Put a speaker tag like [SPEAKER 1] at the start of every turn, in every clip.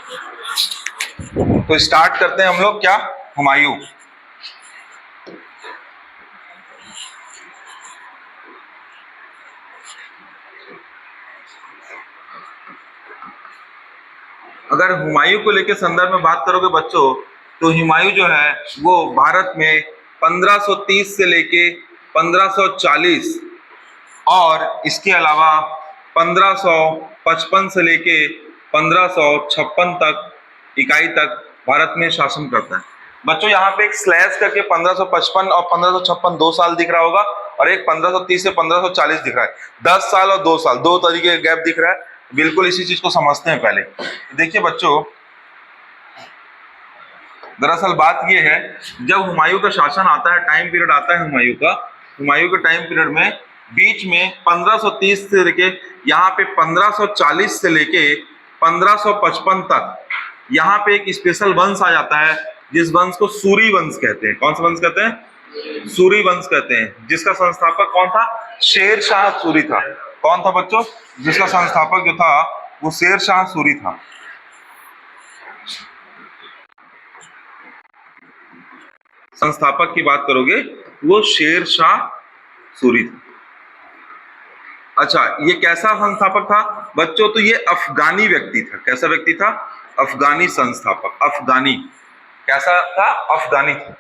[SPEAKER 1] तो स्टार्ट करते हैं हम लोग क्या, हुमायूं। अगर हुमायूं को लेकर संदर्भ में बात करोगे बच्चों, तो हुमायूं जो है वो भारत में 1530 से लेके 1540 और इसके अलावा 1555 से लेके 1556 तक इकाई तक भारत में शासन करता है। बच्चों यहाँ पे एक स्लैश करके 1555 और 1556 2 साल दिख रहा होगा, और एक 1530 से 1540 दिख रहा है। 10 साल और 2 साल, दो तरीके का गैप दिख रहा है। बिल्कुल इसी चीज को समझते हैं पहले। देखिए बच्चों, दरअसल बात यह है, जब हुमायूं का शासन आता है, टाइम पीरियड आता है हुमायूं का, हुमायूं के टाइम पीरियड में बीच में 1530 से लेके यहाँ पे 1540 से लेके 1555 तक यहाँ पे एक स्पेशल वंश आ जाता है, जिस वंश को सूरी वंश कहते हैं। कौन सा वंश कहते हैं? सूरी वंश कहते हैं, जिसका संस्थापक कौन था? शेर शाह सूरी था। कौन था बच्चों? जिसका संस्थापक जो था वो शेर शाह सूरी था। संस्थापक की बात करोगे वो शेर शाह सूरी था। अच्छा, ये कैसा संस्थापक था बच्चों? तो ये अफगानी व्यक्ति था। कैसा व्यक्ति था? अफगानी संस्थापक। अफगानी कैसा था? अफगानी था।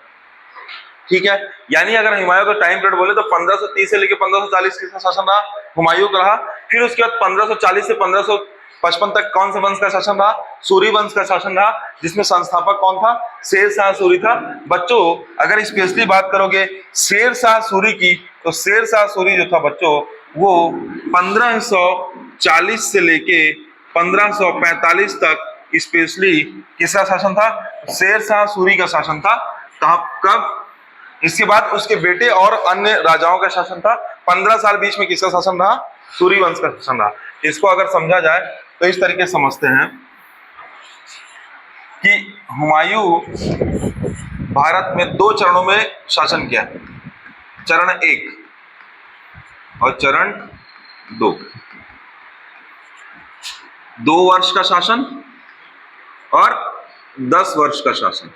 [SPEAKER 1] ठीक है, यानी अगर हुमायूं का टाइम पीरियड बोले तो 1530 से लेकर 1540 किसका शासन रहा? हुमायूं का रहा। फिर उसके बाद 1540 से 1555 तक कौन से वंश का शासन रहा? सूरी वंश का शासन रहा, जिसमें संस्थापक कौन था? शेर शाह सूरी था। बच्चों अगर स्पेशली बात करोगे शेर शाह सूरी की, तो शेर शाह सूरी जो था बच्चों वो 1540 से लेके 1545 तक स्पेशली किसका शासन था? शेर शाह सूरी का शासन था। कब? इसके बाद उसके बेटे और अन्य राजाओं का शासन था। 15 साल बीच में किसका शासन रहा? सूरी वंश का शासन रहा। इसको अगर समझा जाए तो इस तरीके से समझते हैं कि हुमायूं भारत में 2 चरणों में शासन किया। चरण 1 और चरण 2। 2 वर्ष का शासन और 10 वर्ष का शासन,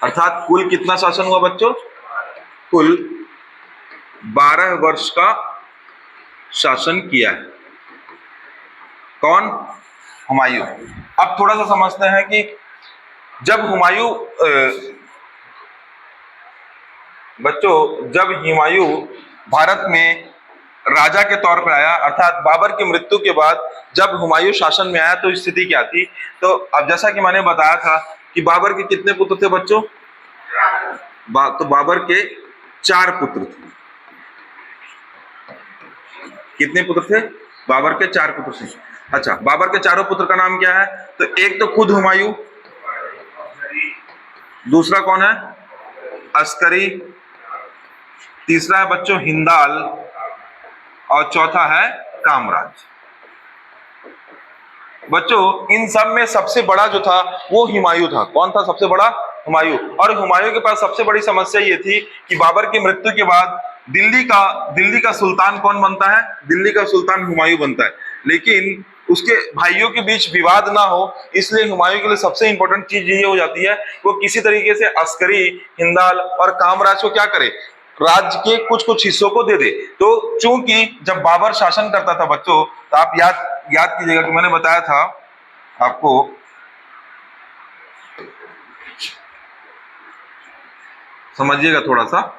[SPEAKER 1] अर्थात कुल कितना शासन हुआ बच्चों? कुल 12 वर्ष का शासन किया है। कौन? हुमायूं। अब थोड़ा सा समझते हैं कि जब हुमायूं भारत में राजा के तौर पर आया, अर्थात बाबर की मृत्यु के बाद जब हुमायूं शासन में आया तो स्थिति क्या थी? तो अब जैसा कि मैंने बताया था कि बाबर के कितने पुत्र थे बच्चों? तो बाबर के 4 पुत्र थे। कितने पुत्र थे? बाबर के 4 पुत्र थे। अच्छा, बाबर के चारों पुत्र का नाम क्या है? तो एक तो खुद हुमायूं, दूसरा कौन है? अस्करी, तीसरा है बच्चों हिंदाल, और चौथा है कामराज। बच्चों इन सब में सबसे बड़ा जो था वो हुमायूं था। कौन था सबसे बड़ा? हुमायूं। और हुमायूं के पास सबसे बड़ी समस्या ये थी कि बाबर की मृत्यु के बाद दिल्ली का सुल्तान कौन बनता है? दिल्ली का सुल्तान हुमायूं बनता है। लेकिन उसके भाइयों के बीच विवाद ना हो, इसलिए हुमायूं के लिए सबसे इंपॉर्टेंट चीज ये हो जाती है वो किसी तरीके से अस्करी, हिंदाल और कामराज को क्या करे? राज्य के कुछ कुछ हिस्सों को दे दे। तो चूंकि जब बाबर शासन करता था बच्चों, तो आप याद कीजिएगा कि मैंने बताया था आपको, समझिएगा थोड़ा सा।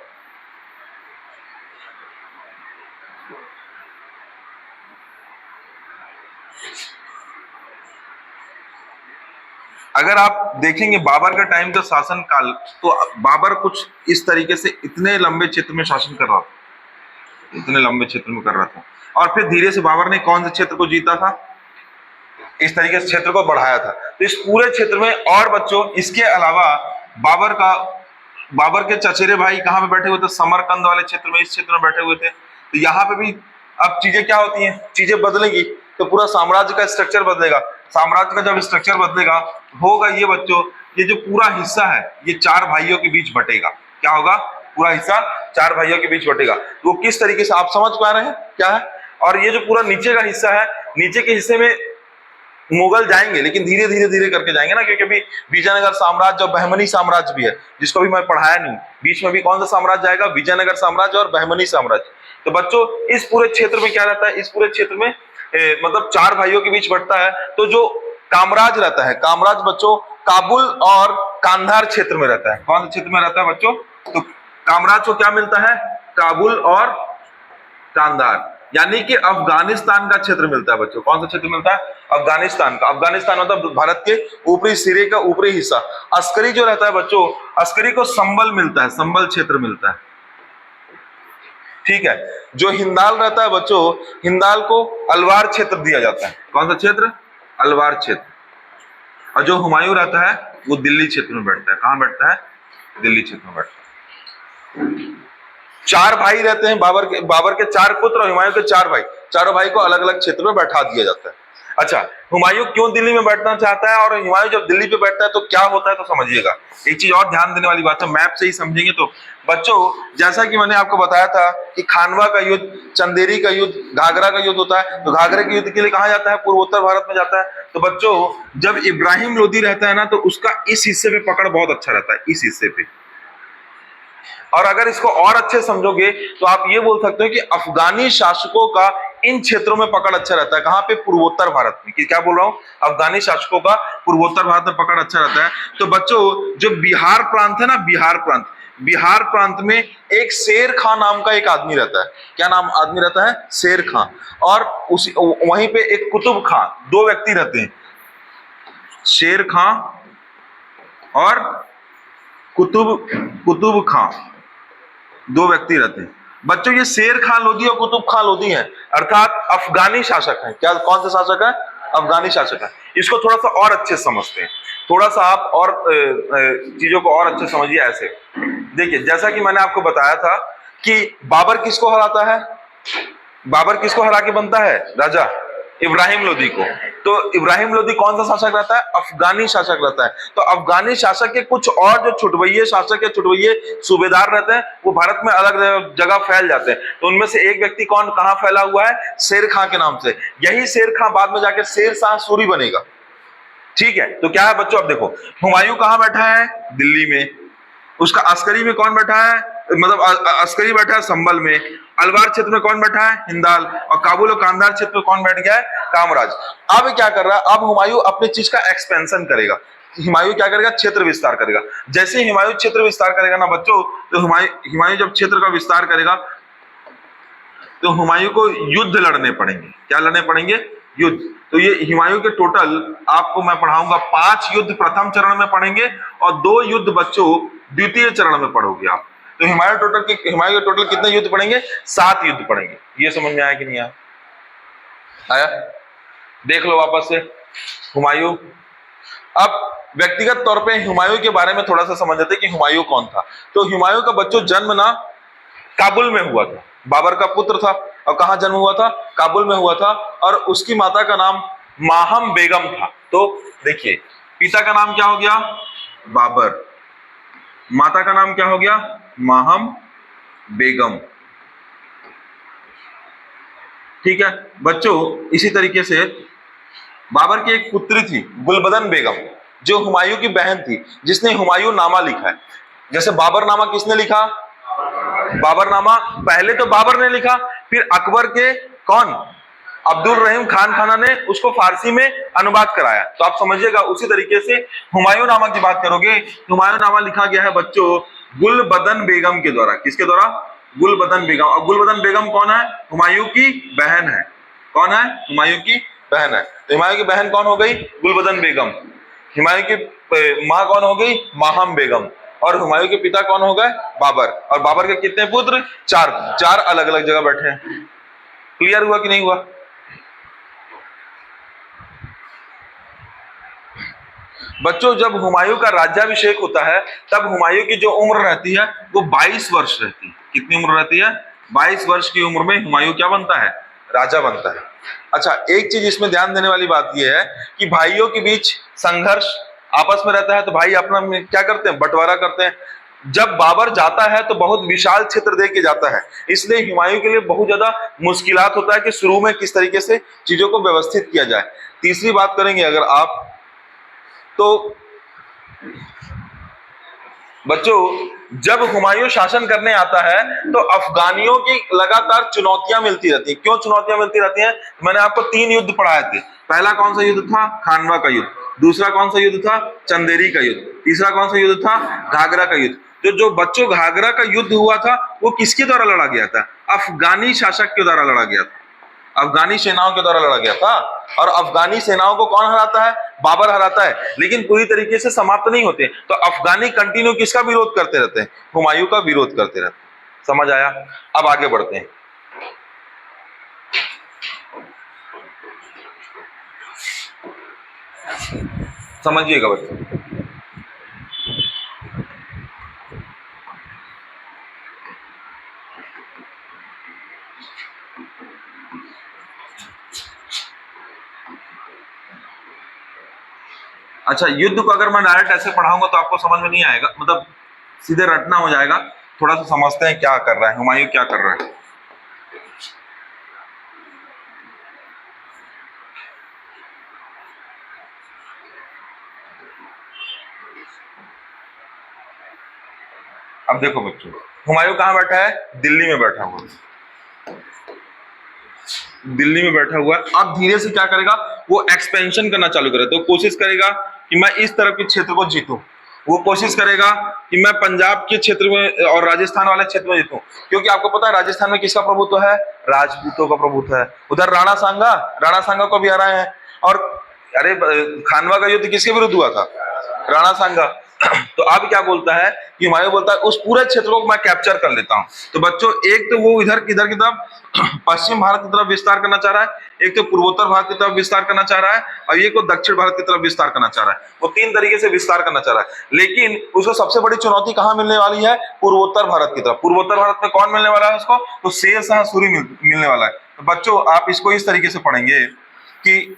[SPEAKER 1] अगर आप देखेंगे बाबर का टाइम का शासन काल, तो बाबर कुछ इस तरीके से इतने लंबे क्षेत्र में शासन कर रहा था, इतने लंबे क्षेत्र में कर रहा था, और फिर धीरे से बाबर ने कौन से क्षेत्र को जीता था? इस तरीके से क्षेत्र को बढ़ाया था। तो इस पूरे क्षेत्र में, और बच्चों इसके अलावा बाबर के चचेरे भाई कहाँ पे बैठे हुए थे? समरकंद वाले क्षेत्र में, इस क्षेत्र में बैठे हुए थे। तो यहाँ पे भी अब चीजें क्या होती हैं? चीजें बदलेंगी तो पूरा साम्राज्य का स्ट्रक्चर बदलेगा। साम्राज्य का जब स्ट्रक्चर बदलेगा होगा ये बच्चों, ये जो पूरा हिस्सा है ये 4 भाइयों के बीच बटेगा। क्या होगा? पूरा हिस्सा 4 भाइयों के बीच बटेगा। वो किस तरीके से आप समझ पा रहे हैं क्या है? और ये जो पूरा नीचे का हिस्सा है, नीचे के हिस्से में मुगल जाएंगे लेकिन धीरे धीरे धीरे करके जाएंगे ना, क्योंकि अभी विजयनगर साम्राज्य और बहमनी साम्राज्य भी है, जिसको भी मैं पढ़ाया नहीं। बीच में भी कौन सा साम्राज्य आएगा? विजयनगर साम्राज्य और बहमनी साम्राज्य। तो बच्चों इस पूरे क्षेत्र में क्या रहता है? इस पूरे क्षेत्र में मतलब 4 भाइयों के बीच बंटता है। तो जो कामराज रहता है, कामराज बच्चों काबुल और कांधार क्षेत्र में रहता है। कौन से क्षेत्र में रहता है बच्चों? तो कामराज को क्या मिलता है? काबुल और कांधार, यानी कि अफगानिस्तान का क्षेत्र मिलता है बच्चों। कौन सा क्षेत्र मिलता है? अफगानिस्तान का। अफगानिस्तान मतलब भारत के ऊपरी सिरे का ऊपरी हिस्सा। अस्करी जो रहता है बच्चों, अस्करी को संबल मिलता है, संबल क्षेत्र मिलता है, ठीक है। जो हिंदाल रहता है बच्चों, हिंदाल को अलवार क्षेत्र दिया जाता है। कौन सा क्षेत्र? अलवार क्षेत्र। और जो हुमायूं रहता है वो दिल्ली क्षेत्र में बैठता है। कहां बैठता है? दिल्ली क्षेत्र में बैठता है। 4 भाई रहते हैं, बाबर के 4 पुत्र और हुमायूं के 4 भाई। चारों भाई को अलग अलग क्षेत्र में बैठा दिया जाता है। अच्छा, हुमायूं क्यों दिल्ली में बैठना चाहता है और हुमायूं जब दिल्ली पे बैठता है तो क्या होता है? तो समझिएगा, एक चीज और ध्यान देने वाली बात है, मैप से ही समझेंगे तो। बच्चों जैसा कि मैंने आपको बताया था कि खानवा का युद्ध, चंदेरी का युद्ध, घाघरा का युद्ध होता है, तो घाघरे के युद्ध के लिए कहां जाता है? पूर्वोत्तर भारत में जाता है। तो बच्चों जब इब्राहिम लोदी रहता है ना, तो उसका इस हिस्से पे पकड़ बहुत अच्छा रहता है, इस हिस्से पे। और अगर इसको और अच्छे समझोगे तो आप ये बोल सकते हो कि अफगानी शासकों का इन क्षेत्रों में पकड़ अच्छा रहता है। कहां पे? पूर्वोत्तर भारत में। क्या बोल रहा हूं? अफगानी शासकों का पूर्वोत्तर भारत में पकड़ अच्छा रहता है। तो बच्चों जो बिहार प्रांत है ना, बिहार प्रांत में एक शेर खां नाम का एक आदमी रहता है। क्या नाम आदमी रहता है? शेर खां। और उसी वहीं पे एक कुतुब खां, 2 व्यक्ति रहते हैं, शेर खां और कुतुब खां, 2 व्यक्ति रहते हैं। बच्चों ये शेर खां लोदी और कुतुब खां लोदी हैं, अर्थात अफगानी शासक हैं। क्या? कौन से शासक है? अफगानी शासक है। इसको थोड़ा सा और अच्छे समझते हैं, थोड़ा सा आप और चीजों को और अच्छे समझिए। ऐसे देखिए, जैसा कि मैंने आपको बताया था कि बाबर किसको हराता है? बाबर किसको हरा के बनता है राजा? इब्राहिम लोदी को। तो इब्राहिम लोदी कौन सा शासक रहता है? अफगानी शासक रहता है। तो अफगानी शासक के कुछ और जो छुटवैये शासक है, छुटवैये सूबेदार रहते हैं, वो भारत में अलग जगह फैल जाते हैं। तो उनमें से एक व्यक्ति कौन कहां फैला हुआ है? शेर खां के नाम से। यही शेर खां बाद में जाके शेर शाह सूरी बनेगा, ठीक है। तो क्या है बच्चों, अब देखो हुमायूं कहां बैठा है? दिल्ली में। उसका अस्करी में कौन बैठा है? मतलब अस्करी बैठा है संबल में। अलवार क्षेत्र में कौन बैठा है? हिंदाल। और काबुल और कांधार क्षेत्र में कौन बैठ गया है? कामराज। अब क्या कर रहा है? अब हुमायूं अपनी चीज का एक्सपेंशन करेगा। हुमायूं क्या करेगा? क्षेत्र विस्तार करेगा। जैसे हुमायूं क्षेत्र विस्तार करेगा ना बच्चों, तो हुमायूं जब क्षेत्र का विस्तार करेगा तो हुमायूं को युद्ध लड़ने पड़ेंगे। क्या लड़ने पड़ेंगे? युद्ध। तो ये हुमायूं के टोटल आपको मैं पढ़ाऊंगा 5 युद्ध प्रथम चरण में पढ़ेंगे और 2 युद्ध बच्चों द्वितीय चरण में पढ़ोगे आप। तो हुमायूं के टोटल कितने युद्ध पढ़ेंगे? 7 युद्ध पढ़ेंगे। ये समझ में आया कि नहीं आया? आया? देख लो वापस से हुमायूं। अब व्यक्तिगत तौर पे हुमायूं के बारे में थोड़ा सा समझ लेते हैं कि हुमायूं कौन था। तो हुमायूं का बच्चों जन्म ना काबुल में हुआ था। बाबर का पुत्र था और कहां जन्म हुआ था? काबुल में हुआ था। और उसकी माता का नाम माहम बेगम था। तो देखिए, पिता का नाम क्या हो गया? बाबर। माता का नाम क्या हो गया? माहम बेगम, ठीक है बच्चों। इसी तरीके से बाबर की एक पुत्री थी गुलबदन बेगम, जो हुमायूं की बहन थी, जिसने हुमायूं नामा लिखा है। जैसे बाबर नामा किसने लिखा? बाबर नामा पहले तो बाबर ने लिखा, फिर अकबर के कौन? अब्दुल रहीम खान खाना ने उसको फारसी में अनुवाद कराया। तो आप समझिएगा, उसी तरीके से हुमायूं नामा की बात करोगे, हुमायूं नामा लिखा गया है बच्चों गुलबदन बेगम के द्वारा। किसके द्वारा? गुलबदन बेगम। और गुलबदन बेगम कौन है? हुमायूं की बहन है। कौन है? हुमायूं की बहन है। तो हुमायूं की बहन कौन हो गई? गुलबदन बेगम। हुमायूं की मां कौन हो गई? माहम बेगम। और हुमायूं के पिता कौन हो गए? बाबर। और बाबर के कितने पुत्र? 4 अलग अलग जगह बैठे हैं। क्लियर हुआ कि नहीं हुआ? बच्चों जब हुमायूं का राज्याभिषेक होता है तब हुमायूं की जो उम्र रहती है वो 22 वर्ष रहती है। कितनी उम्र रहती है? 22 वर्ष की उम्र में हुमायूं क्या बनता है? राजा बनता है। अच्छा, एक चीज इसमें ध्यान देने वाली बात यह है कि भाइयों के बीच संघर्ष आपस में रहता है, तो भाई अपना में क्या करते हैं? बंटवारा करते हैं। जब बाबर जाता है तो बहुत विशाल क्षेत्र दे के जाता है, इसलिए हुमायूं के लिए बहुत ज्यादा मुश्किलात होता है कि शुरू में किस तरीके से चीजों को व्यवस्थित किया जाए। तीसरी बात करेंगे अगर आप, तो बच्चों जब हुमायूं शासन करने आता है तो अफगानियों की लगातार चुनौतियां मिलती रहती हैं। क्यों चुनौतियां मिलती रहती हैं? मैंने आपको 3 युद्ध पढ़ाए थे। पहला कौन सा युद्ध था? खानवा का युद्ध। दूसरा कौन सा युद्ध था? चंदेरी का युद्ध। तीसरा कौन सा युद्ध था? घाघरा का युद्ध। जो बच्चों घाघरा का युद्ध हुआ था वो किसके द्वारा लड़ा गया था? अफगानी शासक के द्वारा लड़ा गया था, अफगानी सेनाओं के द्वारा लड़ा गया था। और अफगानी सेनाओं को कौन हराता है? बाबर हराता है। लेकिन पूरी तरीके से समाप्त नहीं होते, तो अफगानी कंटिन्यू किसका विरोध करते रहते हैं? हुमायूं का विरोध करते रहते हैं। समझ आया? अब आगे बढ़ते हैं। समझिएगा बच्चों, अच्छा युद्ध को अगर मैं डायरेक्ट ऐसे पढ़ाऊंगा तो आपको समझ में नहीं आएगा, मतलब सीधे रटना हो जाएगा। थोड़ा सा समझते हैं क्या कर रहा है हुमायूं, क्या कर रहा है। अब देखो बच्चों, हुमायूं कहाँ बैठा है? दिल्ली में बैठा हुआ है, दिल्ली में बैठा हुआ है। अब धीरे से क्या करेगा? वो एक्सपेंशन करना चालू करेगा। तो कोशिश करेगा कि मैं इस तरफ के क्षेत्र को जीतूं, वो कोशिश करेगा कि मैं पंजाब के क्षेत्र में और राजस्थान वाले क्षेत्र में जीतूं। क्योंकि आपको पता है राजस्थान में किसका प्रभुत्व है? राजपूतों का प्रभुत्व है। उधर राणा सांगा को भी हराए हैं। और अरे खानवा का युद्ध किसके विरुद्ध हुआ था? राणा सांगा। तो अब क्या बोलता है कि हुमायूं बोलता है उस पूरे क्षेत्र को मैं कैप्चर कर लेता हूं। तो बच्चों एक तो वो इधर की तरफ पश्चिम भारत की तरफ विस्तार करना चाह रहा है, एक तो पूर्वोत्तर भारत की तरफ विस्तार करना चाह रहा है, और एक को दक्षिण भारत की तरफ विस्तार करना चाह रहा है। वो 3 तरीके से विस्तार करना चाह रहा है। लेकिन उसको सबसे बड़ी चुनौती कहां मिलने वाली है? पूर्वोत्तर भारत की तरफ। पूर्वोत्तर भारत में कौन मिलने वाला है उसको? तो शेर शाह सूरी मिलने वाला है। तो बच्चों आप इसको इस तरीके से पढ़ेंगे कि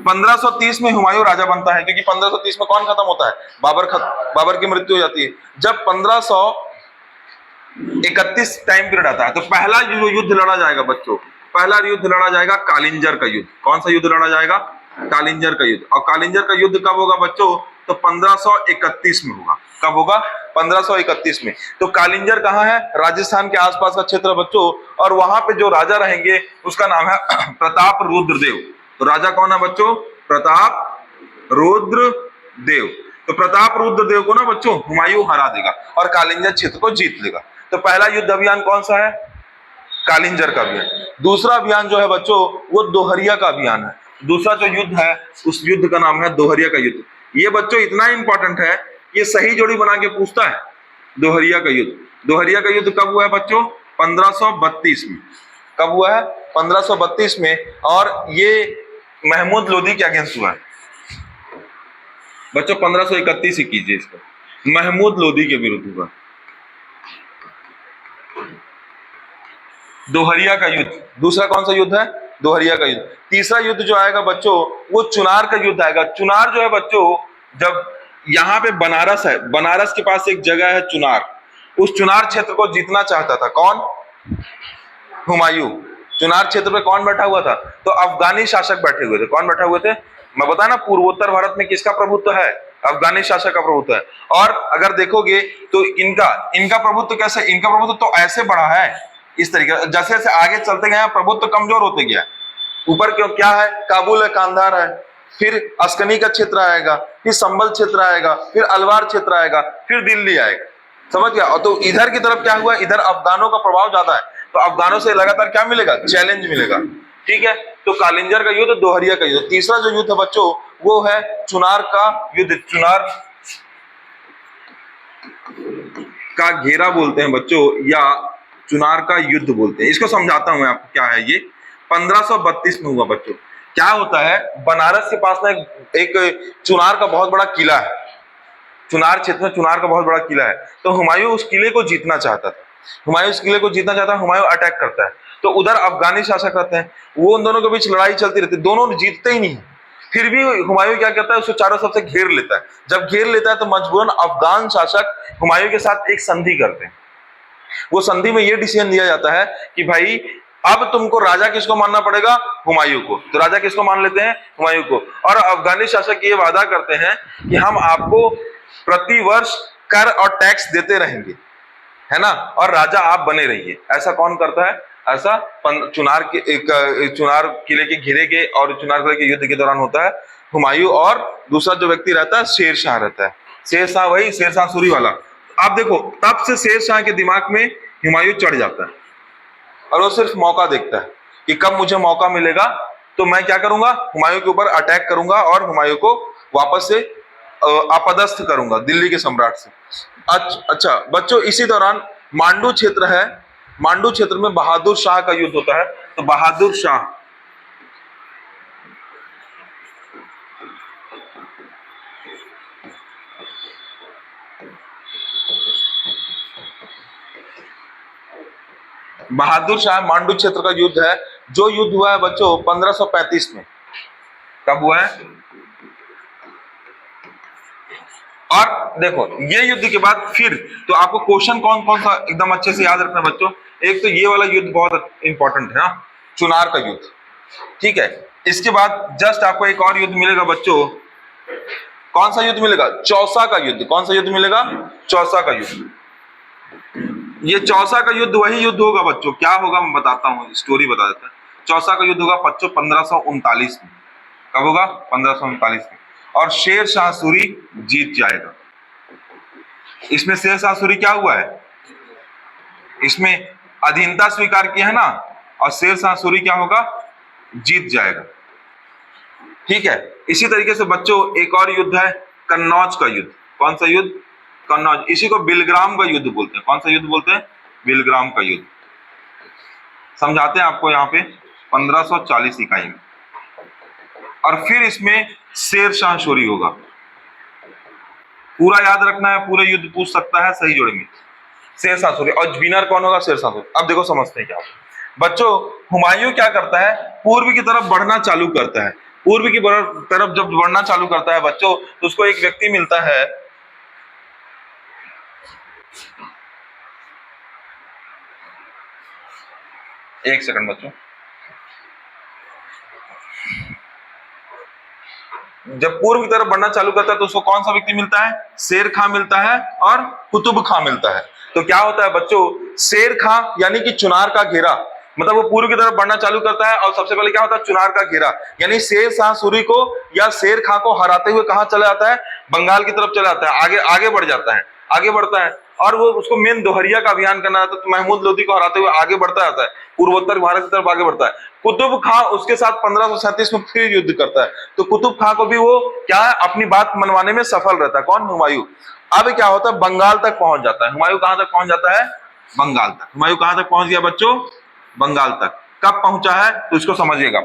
[SPEAKER 1] 1530 में हुमायूं राजा बनता है, क्योंकि 1530 में कौन खत्म होता है? बाबर की मृत्यु हो जाती है। जब 1531 टाइम पीरियड आता है तो पहला जो युद्ध लड़ा जाएगा बच्चों, पहला युद्ध लड़ा जाएगा कालिंजर का युद्ध। कौन सा युद्ध लड़ा जाएगा? कालिंजर का युद्ध। और कालिंजर का युद्ध कब होगा बच्चों? तो 1531 में होगा। कब होगा? 1531 में। तो कालिंजर कहाँ है? राजस्थान के आसपास का क्षेत्र बच्चों। और वहां पे जो राजा रहेंगे उसका नाम है प्रताप रुद्रदेव। तो राजा कौन है बच्चों? प्रताप रुद्रदेव। तो प्रताप रुद्रदेव को ना बच्चों हुमायूं हरा देगा और कालिंजर क्षेत्र को जीत लेगा। तो पहला युद्ध अभियान कौन सा है? कालिंजर का अभियान। दूसरा अभियान जो है बच्चों वो दोहरिया का अभियान है। दूसरा जो युद्ध है उस युद्ध का नाम है दोहरिया का युद्ध। ये बच्चों इतना इंपॉर्टेंट है, ये सही जोड़ी बना के पूछता है। दोहरिया का युद्ध। दोहरिया का युद्ध कब हुआ है बच्चों? 1532 में। कब हुआ है? 1532 में। और ये महमूद लोदी के अगेंस्ट हुआ है बच्चों। 1531 ही कीजिए इसको, महमूद लोदी के विरुद्ध हुआ दोहरिया का युद्ध। दूसरा कौन सा युद्ध है? दोहरिया का युद्ध। तीसरा युद्ध जो आएगा बच्चों वो चुनार का युद्ध आएगा। चुनार जो है बच्चों, जब यहाँ पे बनारस है, बनारस के पास एक जगह है चुनार, उस चुनार क्षेत्र को जीतना चाहता था कौन? हुमायूं। चुनार क्षेत्र पे कौन बैठा हुआ था? तो अफगानी शासक बैठे हुए थे। कौन बैठा हुए थे? मैं बता ना, पूर्वोत्तर भारत में किसका प्रभुत्व है? अफगानी शासक का प्रभुत्व है। और अगर देखोगे तो इनका प्रभुत्व कैसे? इनका प्रभुत्व तो ऐसे बढ़ा है इस तरीके, जैसे जैसे आगे चलते गए प्रभुत्व कमजोर होते गया। ऊपर क्यों क्या है? काबुल है, कांधार है, फिर अस्कनी का क्षेत्र आएगा, फिर संभल क्षेत्र आएगा, फिर अलवार क्षेत्र आएगा, फिर दिल्ली आएगा। समझ गया? और तो इधर की तरफ क्या हुआ? इधर अफगानों का प्रभाव ज्यादा है, तो अफगानों से लगातार क्या मिलेगा? चैलेंज मिलेगा। ठीक है, तो कालिंजर का युद्ध, दोहरिया का युद्ध। तीसरा जो युद्ध है बच्चों वो है चुनार का युद्ध। चुनार का घेरा बोलते हैं बच्चों, या चुनार का युद्ध बोलते हैं। इसको समझाता हूं मैं आपको क्या है ये। 1532 में हुआ बच्चों। क्या होता है, बनारस के पास में एक चुनार का बहुत बड़ा किला है। चुनार क्षेत्र में चुनार का बहुत बड़ा किला है। तो हुमायूं उस किले को जीतना चाहता था। हुमायूं उस किले को जीतना चाहता है, हुमायूं अटैक करता है। तो उधर अफगानी शासक रहते हैं, वो उन दोनों के बीच लड़ाई चलती रहती है, दोनों जीतते ही नहीं। फिर भी हुमायूं क्या करता है? उसको चारों तरफ से घेर लेता है। जब घेर लेता है तो मजबूरन अफगान शासक हुमायूं के साथ एक संधि करते हैं। वो संधि में ये डिसीजन लिया जाता है कि भाई अब तुमको राजा किसको मानना पड़ेगा? हुमायूं को। तो राजा किसको मान लेते हैं? हुमायूं को। और अफगानी शासक ये वादा करते हैं कि हम आपको प्रतिवर्ष कर और टैक्स देते रहेंगे, है ना, और राजा आप बने रहिए। ऐसा कौन करता है? ऐसा चुनार किले के घेरे के और चुनार किले के युद्ध के दौरान होता है। हुमायूं और दूसरा जो व्यक्ति रहता है शेर शाह रहता है। शेर शाह, वही शेर शाह सूरी वाला। आप देखो, तब से शेर शाह के दिमाग में हुमायूं चढ़ जाता है और वो सिर्फ मौका देखता है कि कब मुझे मौका मिलेगा तो मैं क्या करूंगा, हुमायूं के ऊपर अटैक करूंगा और हुमायूं को वापस से अपदस्थ करूंगा दिल्ली के सम्राट से। अच्छा बच्चों, इसी दौरान मांडू क्षेत्र है, मांडू क्षेत्र में बहादुर शाह का युद्ध होता है। तो बहादुर शाह मांडू क्षेत्र का युद्ध है, जो युद्ध हुआ है बच्चों 1535 में। कब हुआ है? और देखो ये युद्ध के बाद फिर तो आपको क्वेश्चन कौन कौन सा एकदम अच्छे से याद रखना बच्चों। एक तो ये वाला युद्ध बहुत इंपॉर्टेंट है ना, चुनार का युद्ध, ठीक है। इसके बाद जस्ट आपको एक और युद्ध मिलेगा बच्चों। कौन सा युद्ध मिलेगा? चौसा का युद्ध। कौन सा युद्ध मिलेगा? चौसा का युद्ध। ये चौसा का युद्ध वही युद्ध होगा बच्चों, क्या होगा मैं बताता हूँ, स्टोरी बता देता हूँ। चौसा का युद्ध होगा बच्चों 1539 में। कब होगा? 1539 में। और शेर शाह सूरी जीत जाएगा। इसमें शेर शाह सूरी क्या हुआ है? इसमें अधीनता स्वीकार किया है ना, और शेर शाह सूरी क्या होगा? जीत जाएगा, ठीक है। इसी तरीके से बच्चों एक और युद्ध है, कन्नौज का युद्ध। कौन सा युद्ध? कन्नौज। इसी को बिलग्राम का युद्ध बोलते हैं। कौन सा युद्ध बोलते हैं? बिलग्राम का युद्ध। समझाते हैं आपको यहाँ पे 1540 इकाई में। और फिर इसमें शेर शाह सूरी होगा। पूरा याद रखना है, पूरे युद्ध पूछ सकता है, सही जोड़ेंगे। शेर शाह सूरी और विनर कौन होगा? शेर शाह सूरी। अब देखो समझते हैं क्या बच्चों। हुमायूं क्या करता है? पूर्व की तरफ बढ़ना चालू करता है। पूर्व की तरफ जब बढ़ना चालू करता है बच्चों, तो उसको एक व्यक्ति मिलता है, एक सेकंड बच्चों। जब पूर्व की तरफ बढ़ना चालू करता है तो उसको कौन सा व्यक्ति मिलता है? शेर खां मिलता है और कुतुब खां मिलता है। तो क्या होता है बच्चों, शेर खां यानी कि चुनार का घेरा, मतलब वो पूर्व की तरफ बढ़ना चालू करता है और सबसे पहले क्या होता है? चुनार का घेरा, यानी शेर शाह सूरी को या शेर खां को हराते हुए कहां चला जाता है? बंगाल की तरफ चला जाता है, आगे आगे बढ़ जाता है, आगे बढ़ता है। और वो उसको मेन दोहरिया का अभियान करना रहता है, तो महमूद लोधी को हराते हुए आगे बढ़ता जाता है, पूर्वोत्तर भारत की तरफ आगे बढ़ता है। कुतुब खां उसके साथ 1537 में फिर युद्ध करता है। तो कुतुब खां को भी वो क्या है, अपनी बात मनवाने में सफल रहता है। कौन? हुमायूं। अब क्या होता है? बंगाल तक पहुंच जाता है। हुमायूं कहां तक पहुंच जाता है? बंगाल तक। हुमायूं कहां तक पहुंच गया बच्चों? बंगाल तक। कब पहुंचा है तो इसको समझिएगा।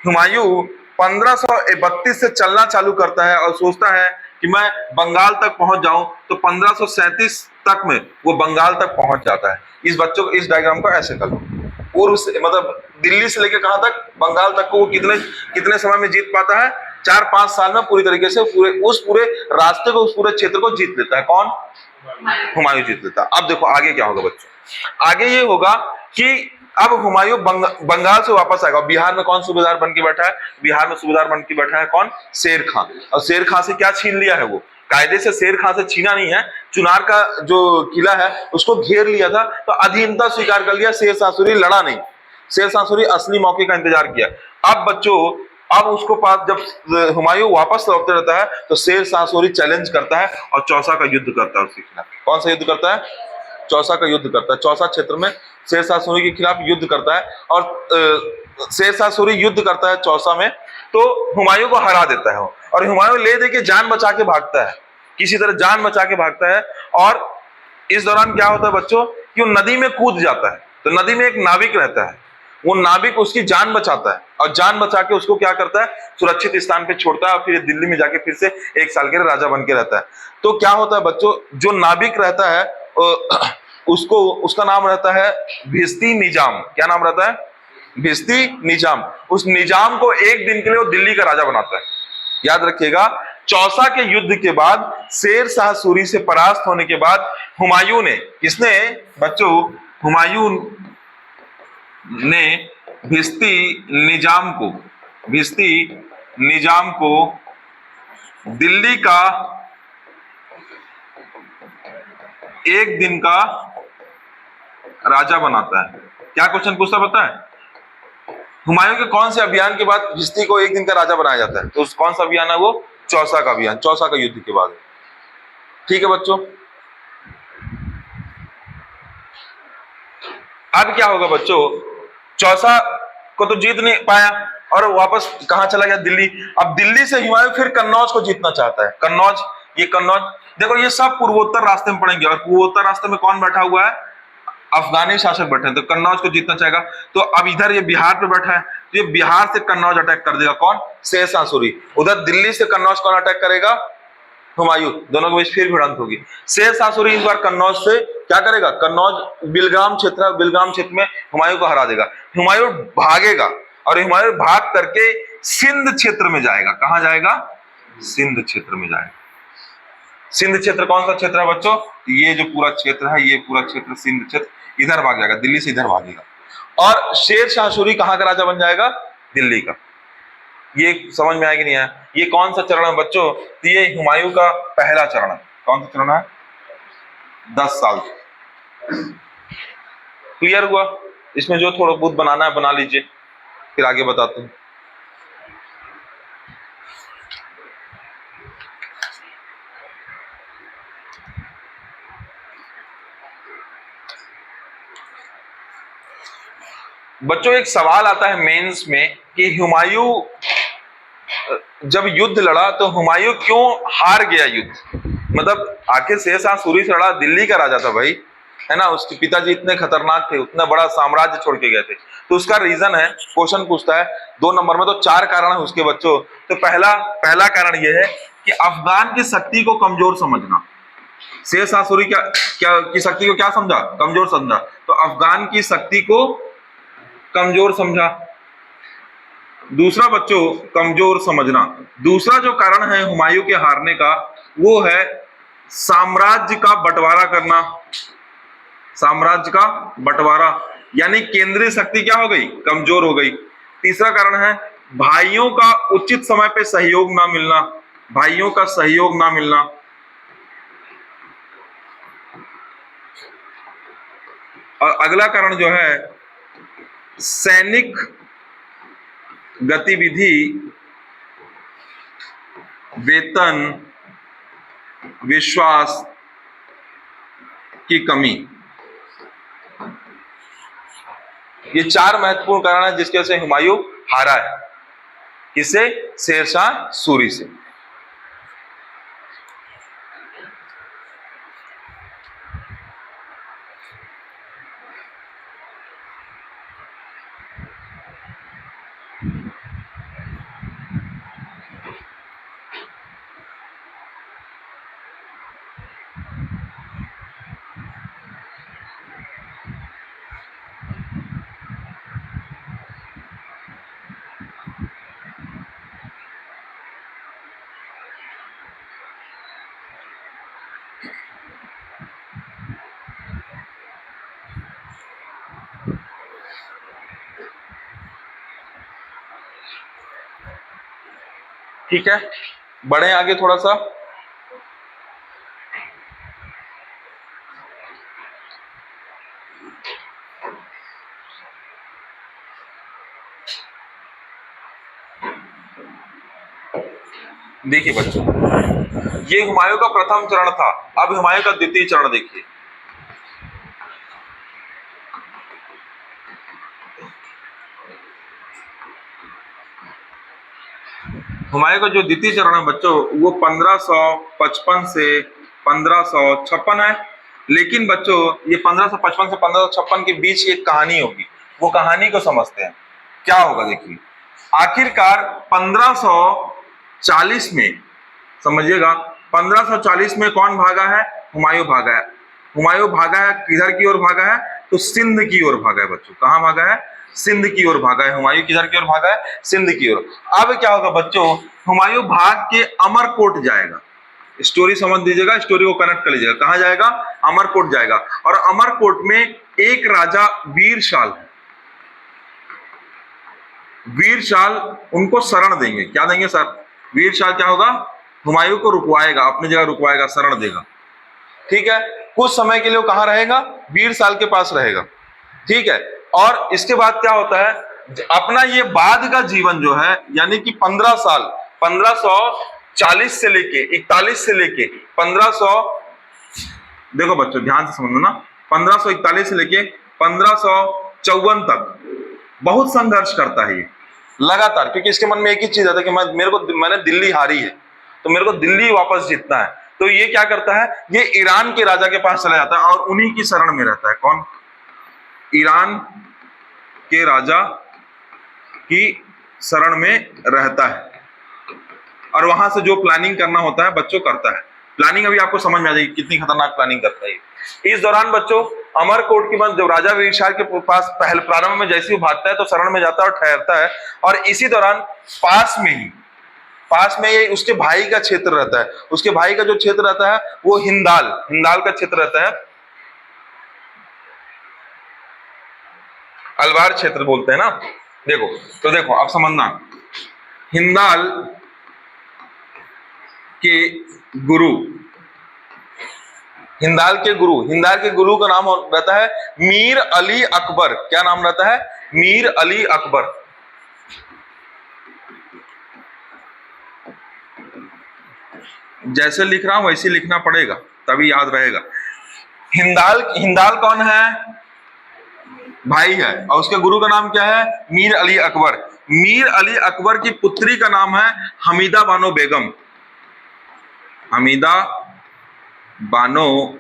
[SPEAKER 1] हुमायूं 1532 से चलना चालू करता है और सोचता है कि मैं बंगाल तक पहुंच जाऊं, तो 1537 तक में वो बंगाल तक पहुंच जाता है। इस बच्चों को, इस डायग्राम को ऐसे कर लो। पूर्व से मतलब दिल्ली से लेकर कहां तक? बंगाल तक को वो कितने समय में जीत पाता है? 4-5 साल में पूरी तरीके से पूरे रास्ते को, उस पूरे क्षेत्र को जीत लेता है। कौन? हुमायूं जीत लेता है। अब देखो आगे क्या होगा बच्चों। आगे ये होगा कि अब हुमायूं बंगाल से वापस आएगा। बिहार में कौन सूबेदार बन के बैठा है? बिहार में सूबेदार बन के बैठा है कौन? शेर खां। और शेर खां से क्या छीन लिया है? वो कायदे से शेर खां से छीना नहीं है, चुनार का जो किला है उसको घेर लिया था, तो अधीनता स्वीकार कर लिया। शेर शाह सूरी लड़ा नहीं, शेर शाह सूरी असली मौके का इंतजार किया। अब बच्चों, अब उसको पास जब हुमायूं वापस लौटते रहता है तो शेर शाह सूरी चैलेंज करता है और चौसा का युद्ध करता है उसके खिलाफ। कौन सा युद्ध करता है? चौसा का युद्ध करता है। चौसा क्षेत्र में शेर शाह सूरी के खिलाफ युद्ध करता है और शेर शाह सूरी युद्ध करता है चौसा में, तो हुमायूं को हरा देता है। और हुमायूं ले दे के जान बचा के भागता है, किसी तरह जान बचा के भागता है। और इस दौरान क्या होता है बच्चों कि वो नदी में कूद जाता है। तो नदी में एक नाविक रहता है, वो नाविक उसकी जान बचाता है और जान बचा के उसको क्या करता है? सुरक्षित स्थान पे छोड़ता है और फिर दिल्ली में जाके फिर से 1 साल के लिए राजा बन के रहता है। तो क्या होता है बच्चों, जो नाविक रहता है उसको, उसका नाम रहता है भिश्ती निजाम। क्या नाम रहता है? भिश्ती निजाम। उस निजाम को एक दिन के लिए वो दिल्ली का राजा बनाता है। याद रखिएगा, चौसा के युद्ध के बाद, शेर शाह सूरी से परास्त होने के बाद हुमायूं ने, किसने बच्चों? हुमायूं ने भिस्ती निजाम को दिल्ली का एक दिन का राजा बनाता है। क्या क्वेश्चन पूछता पता है? हुमायूं के कौन से अभियान के बाद भिस्ती को एक दिन का राजा बनाया जाता है? तो कौन सा अभियान है वो? चौसा का अभियान, चौसा का युद्ध के बाद। ठीक है बच्चों, अब क्या होगा बच्चों? चौसा को तो जीत नहीं पाया और वापस कहां चला गया? दिल्ली। अब दिल्ली से हुमायूं फिर कन्नौज को जीतना चाहता है। कन्नौज, ये कन्नौज देखो, ये सब पूर्वोत्तर रास्ते में पड़ेंगे और पूर्वोत्तर रास्ते में कौन बैठा हुआ है? अफगानी शासक बैठे हैं, तो कन्नौज को जीतना चाहेगा। तो अब इधर ये बिहार पे बैठा है, तो ये बिहार से कन्नौज अटैक कर देगा। कौन? शेरशाह सूरी। उधर दिल्ली से कन्नौज कौन अटैक करेगा? हुमायूं। दोनों के बीच फिर भिड़ंत होगी। शेरशाह सूरी इस बार कन्नौज से क्या करेगा? कन्नौज बिलग्राम क्षेत्र में हुमायूं को हरा देगा। हुमायूं भागेगा और हुमायूं भाग करके सिंध क्षेत्र में जाएगा। कहां जाएगा? सिंध क्षेत्र में जाएगा। सिंध क्षेत्र कौन सा क्षेत्र है बच्चों? ये जो पूरा क्षेत्र है, ये पूरा क्षेत्र सिंध क्षेत्र, इधर भाग जाएगा, दिल्ली से इधर भागेगा। और शेरशाह सूरी कहां का राजा बन जाएगा? दिल्ली का। ये समझ में आया कि नहीं आया? ये कौन सा चरण है बच्चों? तो ये हुमायूं का पहला चरण है। कौन सा चरण है? 10 साल। क्लियर हुआ? इसमें जो थोड़ा बहुत बनाना है बना लीजिए, फिर आगे बताते हैं। बच्चों एक सवाल आता है मेंस में कि हुमायूं जब युद्ध लड़ा तो हुमायूं क्यों हार गया युद्ध? मतलब आखिर शेरशाह सूरी से लड़ा, दिल्ली का राजा था भाई, है ना, उसके पिताजी इतने खतरनाक थे, उतना बड़ा साम्राज्य छोड़ के गए थे। तो उसका रीजन है, क्वेश्चन पूछता है 2 नंबर में, तो 4 कारण है उसके बच्चों। तो पहला कारण यह है कि अफगान की शक्ति को कमजोर समझना। शेरशाह सूरी क्या की शक्ति को क्या समझा? कमजोर समझा। तो अफगान की शक्ति को कमजोर समझा। दूसरा बच्चों, कमजोर समझना। दूसरा जो कारण है हुमायूं के हारने का, वो है साम्राज्य का बंटवारा करना। साम्राज्य का बंटवारा, यानी केंद्रीय शक्ति क्या हो गई? कमजोर हो गई। तीसरा कारण है भाइयों का उचित समय पे सहयोग ना मिलना। भाइयों का सहयोग ना मिलना। और अगला कारण जो है सैनिक गतिविधि, वेतन, विश्वास की कमी। ये 4 महत्वपूर्ण कारण है जिसकी वजह से हुमायूं हारा है। किसे? शेरशाह सूरी से। ठीक है, बढ़े आगे थोड़ा सा। देखिए बच्चों, ये हुमायूं का प्रथम चरण था। अब हुमायूं का द्वितीय चरण देखिए। हुमायूं का जो द्वितीय चरण है बच्चों, वो 1555 से 1556 है। लेकिन बच्चों ये 1555 से 1556 के बीच एक कहानी होगी, वो कहानी को समझते हैं। क्या होगा देखिए। आखिरकार 1540 में, समझिएगा, 1540 में कौन भागा है? हुमायूं भागा है। हुमायूं भागा है किधर की ओर भागा है? तो सिंध की ओर भागा है बच्चों। कहां भागा है? सिंध की ओर भागा है। हुमायूं किधर की ओर भागा है? सिंध की ओर। अब क्या होगा बच्चों? हुमायूं भाग के अमरकोट जाएगा। स्टोरी समझ लीजिएगा, स्टोरी को कनेक्ट कर लीजिएगा। कहां जाएगा? अमरकोट जाएगा। और अमरकोट में एक राजा वीर शाल है। वीरशाल उनको शरण देंगे। क्या देंगे सर? वीरशाल क्या होगा? हुमायूं को रुकवाएगा, अपनी जगह रुकवाएगा, शरण देगा। ठीक है, कुछ समय के लिए वो कहां रहेगा? वीरशाल के पास रहेगा। ठीक है, और इसके बाद क्या होता है, अपना ये बाद का जीवन जो है, यानी कि 15 साल, 1540 से लेके 41 से लेके 1500, देखो बच्चों ध्यान से समझना, 1541 से लेके 1554 तक बहुत संघर्ष करता है ये लगातार, क्योंकि इसके मन में एक ही चीज आता है कि मैंने दिल्ली हारी है, तो मेरे को दिल्ली वापस जीतना है। तो ये क्या करता है, ये ईरान के राजा के पास चला जाता है और उन्हीं की शरण में रहता है। कौन? ईरान के राजा की शरण में रहता है, और वहां से जो प्लानिंग करना होता है बच्चों करता है। प्लानिंग अभी आपको समझ में आ जाएगी कितनी खतरनाक प्लानिंग करता है। इस दौरान बच्चों अमरकोट की जब राजा वीरशाल के पास पहले प्रारंभ में जैसे ही भागता है तो शरण में जाता है और ठहरता है, और इसी दौरान पास में ये उसके भाई का क्षेत्र रहता है। उसके भाई का जो क्षेत्र रहता है वो हिंदाल का क्षेत्र रहता है, अलवार क्षेत्र बोलते हैं ना। देखो आप समझना, हिंदाल के गुरु, हिंदाल के गुरु का नाम रहता है मीर अली अकबर। क्या नाम रहता है? मीर अली अकबर। जैसे लिख रहा हूं वैसे लिखना पड़ेगा तभी याद रहेगा। हिंदाल कौन है? भाई है, और उसके गुरु का नाम क्या है? मीर अली अकबर। मीर अली अकबर की पुत्री का नाम है हमीदा बानो बेगम। हमीदा बानो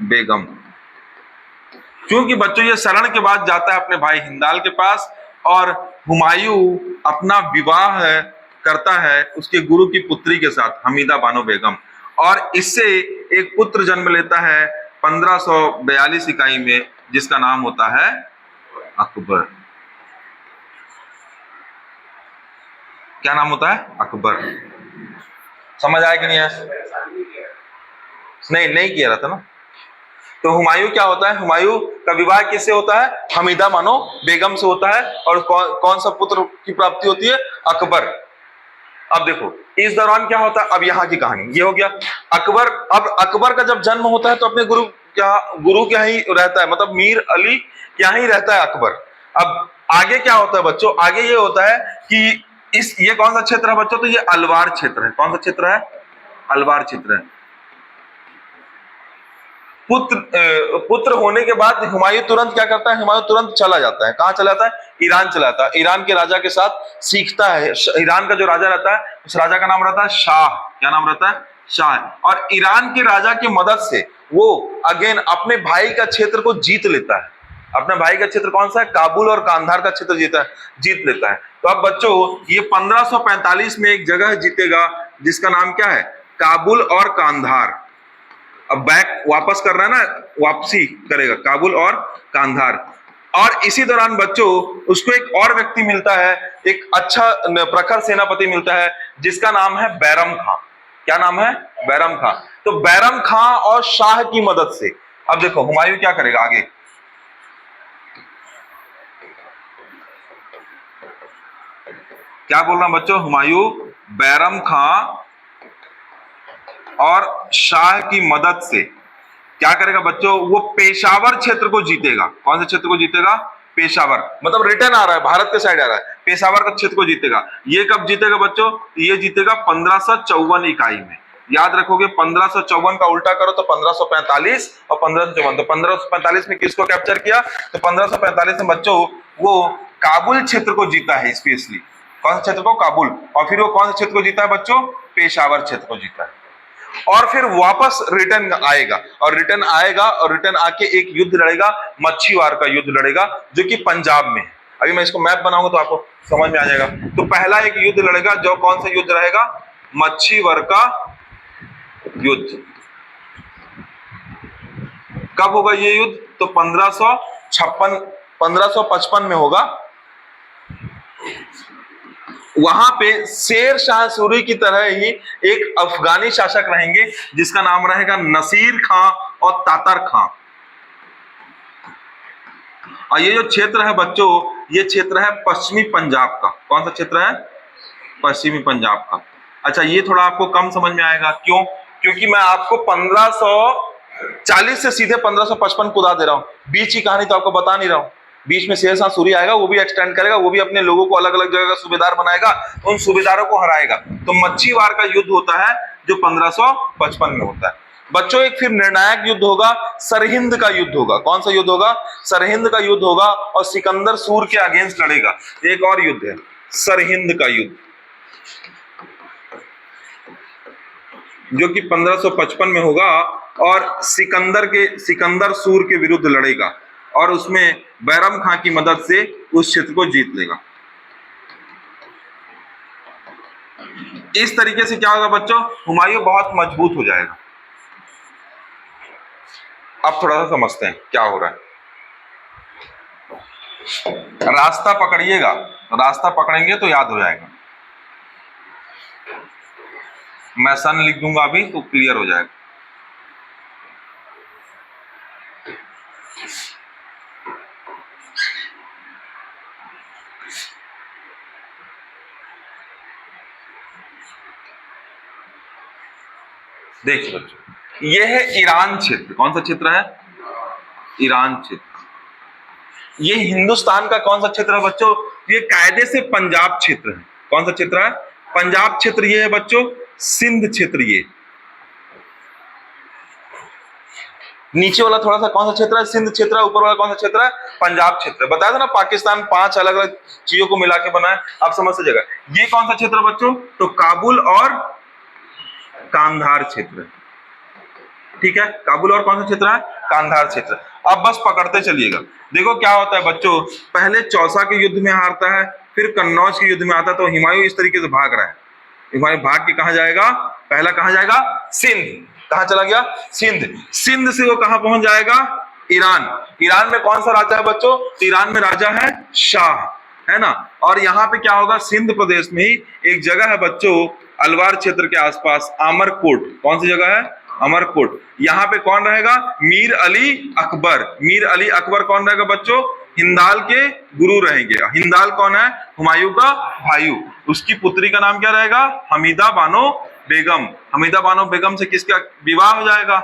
[SPEAKER 1] बेगम। क्योंकि बच्चों ये शरण के बाद जाता है अपने भाई हिंदाल के पास, और हुमायूं अपना विवाह करता है उसके गुरु की पुत्री के साथ, हमीदा बानो बेगम, और इससे एक पुत्र जन्म लेता है 1542 ईस्वी में, जिसका नाम होता है अकबर। क्या नाम होता है? अकबर। समझ आया कि नहीं है? नहीं किया रहता ना। तो हुमायूं क्या होता है? हुमायूं का विवाह किससे होता है? हमीदा बानो बेगम से होता है, और कौन सा पुत्र की प्राप्ति होती है? अकबर। अब देखो इस दौरान क्या होता है, अब यहाँ की कहानी ये हो गया। अकबर का जब जन्म होता है तो अपने गुरु के यहाँ ही रहता है, मतलब मीर अली के यहाँ ही रहता है अकबर। अब आगे क्या होता है बच्चों? आगे ये होता है कि ये कौन सा क्षेत्र है बच्चों? तो ये अलवार क्षेत्र है। कौन सा क्षेत्र है? अलवार क्षेत्र है। पुत्र होने के बाद हुमायूं तुरंत क्या करता है? हुमायूं तुरंत चला जाता है। कहां चला जाता है? ईरान चला जाता है। ईरान के राजा के साथ सीखता है। ईरान का जो राजा रहता है उस राजा का नाम रहता है शाह। क्या नाम रहता है? शाह। और ईरान के राजा की मदद से वो अगेन अपने भाई का क्षेत्र को जीत लेता है। अपने भाई का क्षेत्र कौन सा है? काबुल और कांधार का क्षेत्र जीत लेता है। तो अब बच्चों ये 1545 में एक जगह जीतेगा जिसका नाम क्या है? काबुल और कांधार। अब बैक वापस कर रहा है ना, वापसी करेगा काबुल और कांधार। और इसी दौरान बच्चों उसको एक और व्यक्ति मिलता है, एक अच्छा प्रखर सेनापति मिलता है जिसका नाम है बैरम खां। क्या नाम है? बैरम खां। तो बैरम खां और शाह की मदद से अब देखो हुमायूं क्या करेगा आगे। क्या बोल रहा हूं बच्चों? हुमायूं बैरम खां और शाह की मदद से क्या करेगा बच्चों? वो पेशावर क्षेत्र को जीतेगा। कौन से क्षेत्र को जीतेगा? पेशावर, मतलब रिटर्न आ रहा है, भारत के साइड आ रहा है, पेशावर का क्षेत्र को जीतेगा। ये कब जीतेगा बच्चों? ये जीतेगा 1554 इकाई में। याद रखोगे 1554 का उल्टा करो तो 1545 और 1554। तो 1545 में किसको कैप्चर किया? तो 1545 में बच्चों वो काबुल क्षेत्र को जीता है स्पेशली। कौन से क्षेत्र को? काबुल। और फिर वो कौन से क्षेत्र को जीता है बच्चों? पेशावर क्षेत्र को जीता है। और फिर वापस रिटर्न आएगा और रिटर्न आके एक युद्ध लड़ेगा, मच्छीवार का युद्ध लड़ेगा, जो कि पंजाब में है। अभी मैं इसको मैप बनाऊंगा तो आपको समझ में आ जाएगा। तो पहला एक युद्ध लड़ेगा, जो कौन सा युद्ध रहेगा? मच्छीवार का युद्ध। कब होगा ये युद्ध? तो 1555 में होगा। वहां पे शेर शाह सूरी की तरह ही एक अफगानी शासक रहेंगे जिसका नाम रहेगा नसीर खां और तातर खां। और ये जो क्षेत्र है बच्चों, ये क्षेत्र है पश्चिमी पंजाब का। कौन सा क्षेत्र है? पश्चिमी पंजाब का। अच्छा, ये थोड़ा आपको कम समझ में आएगा, क्यों? क्योंकि मैं आपको 1540 से सीधे 1555 कुदा दे रहा हूं। बीच की कहानी तो आपको बता नहीं रहा हूं। बीच में शेर शाह सूरी आएगा, वो भी एक्सटेंड करेगा, वो भी अपने लोगों को अलग अलग जगह का सूबेदार बनाएगा, उन सूबेदारों को हराएगा। तो मच्छीवार का युद्ध होता है जो 1555 में होता है। बच्चों, एक फिर निर्णायक युद्ध होगा, सरहिंद का युद्ध होगा। कौन सा युद्ध होगा? सरहिंद का युद्ध होगा, और सिकंदर सूर के अगेंस्ट लड़ेगा। एक और युद्ध है सरहिंद का युद्ध, जो कि 1555 में होगा, और सिकंदर सूर के विरुद्ध लड़ेगा, और उसमें बैरम खां की मदद से उस क्षेत्र को जीत लेगा। इस तरीके से क्या होगा बच्चों? हुमायूं बहुत मजबूत हो जाएगा। अब थोड़ा सा समझते हैं क्या हो रहा है। रास्ता पकड़िएगा, रास्ता पकड़ेंगे तो याद हो जाएगा। मैं सन लिख दूंगा अभी तो क्लियर हो जाएगा। देखिए बच्चों, यह है ईरान क्षेत्र। कौन सा क्षेत्र है? ईरान क्षेत्र। ये हिंदुस्तान का कौन सा क्षेत्र है बच्चों? ये कायदे से पंजाब क्षेत्र है। कौन सा क्षेत्र है? पंजाब क्षेत्र। ये है बच्चों सिंध क्षेत्र। ये नीचे वाला थोड़ा सा कौन सा क्षेत्र है? सिंध क्षेत्र है। ऊपर वाला कौन सा क्षेत्र है? पंजाब क्षेत्र। बताया था ना, पाकिस्तान 5 अलग अलग चीजों को मिला के बना है। आप समझ सकेगा। ये कौन सा क्षेत्र है बच्चों? तो काबुल और कांधार क्षेत्र। ठीक है, काबुल और कौन सा क्षेत्र है? कांधार क्षेत्र। अब बस पकड़ते चलिएगा। देखो क्या होता है बच्चों, पहले चौसा के युद्ध में हारता है, फिर कन्नौज के युद्ध में आता है। तो हुमायूं इस तरीके से भाग रहा है। हुमायूं भाग के कहां जाएगा? पहला कहां जाएगा? सिंध। कहां चला गया? सिंध। सिंध से वो कहां पहुंच जाएगा? ईरान। ईरान में कौन सा राजा है बच्चों? ईरान में राजा है शाह, है ना। और यहाँ पे क्या होगा? सिंध प्रदेश में ही एक जगह है बच्चों, अलवार क्षेत्र के आसपास, अमरकोट। कौन सी जगह है? अमरकोट। यहाँ पे कौन रहेगा? मीर अली अकबर। मीर अली अकबर कौन रहेगा बच्चों? हिंदाल के गुरु रहेंगे। हिंदाल कौन है? हुमायूं का भाई। उसकी पुत्री का नाम क्या रहेगा? हमीदा बानो बेगम। हमीदा बानो बेगम से किसका विवाह हो जाएगा?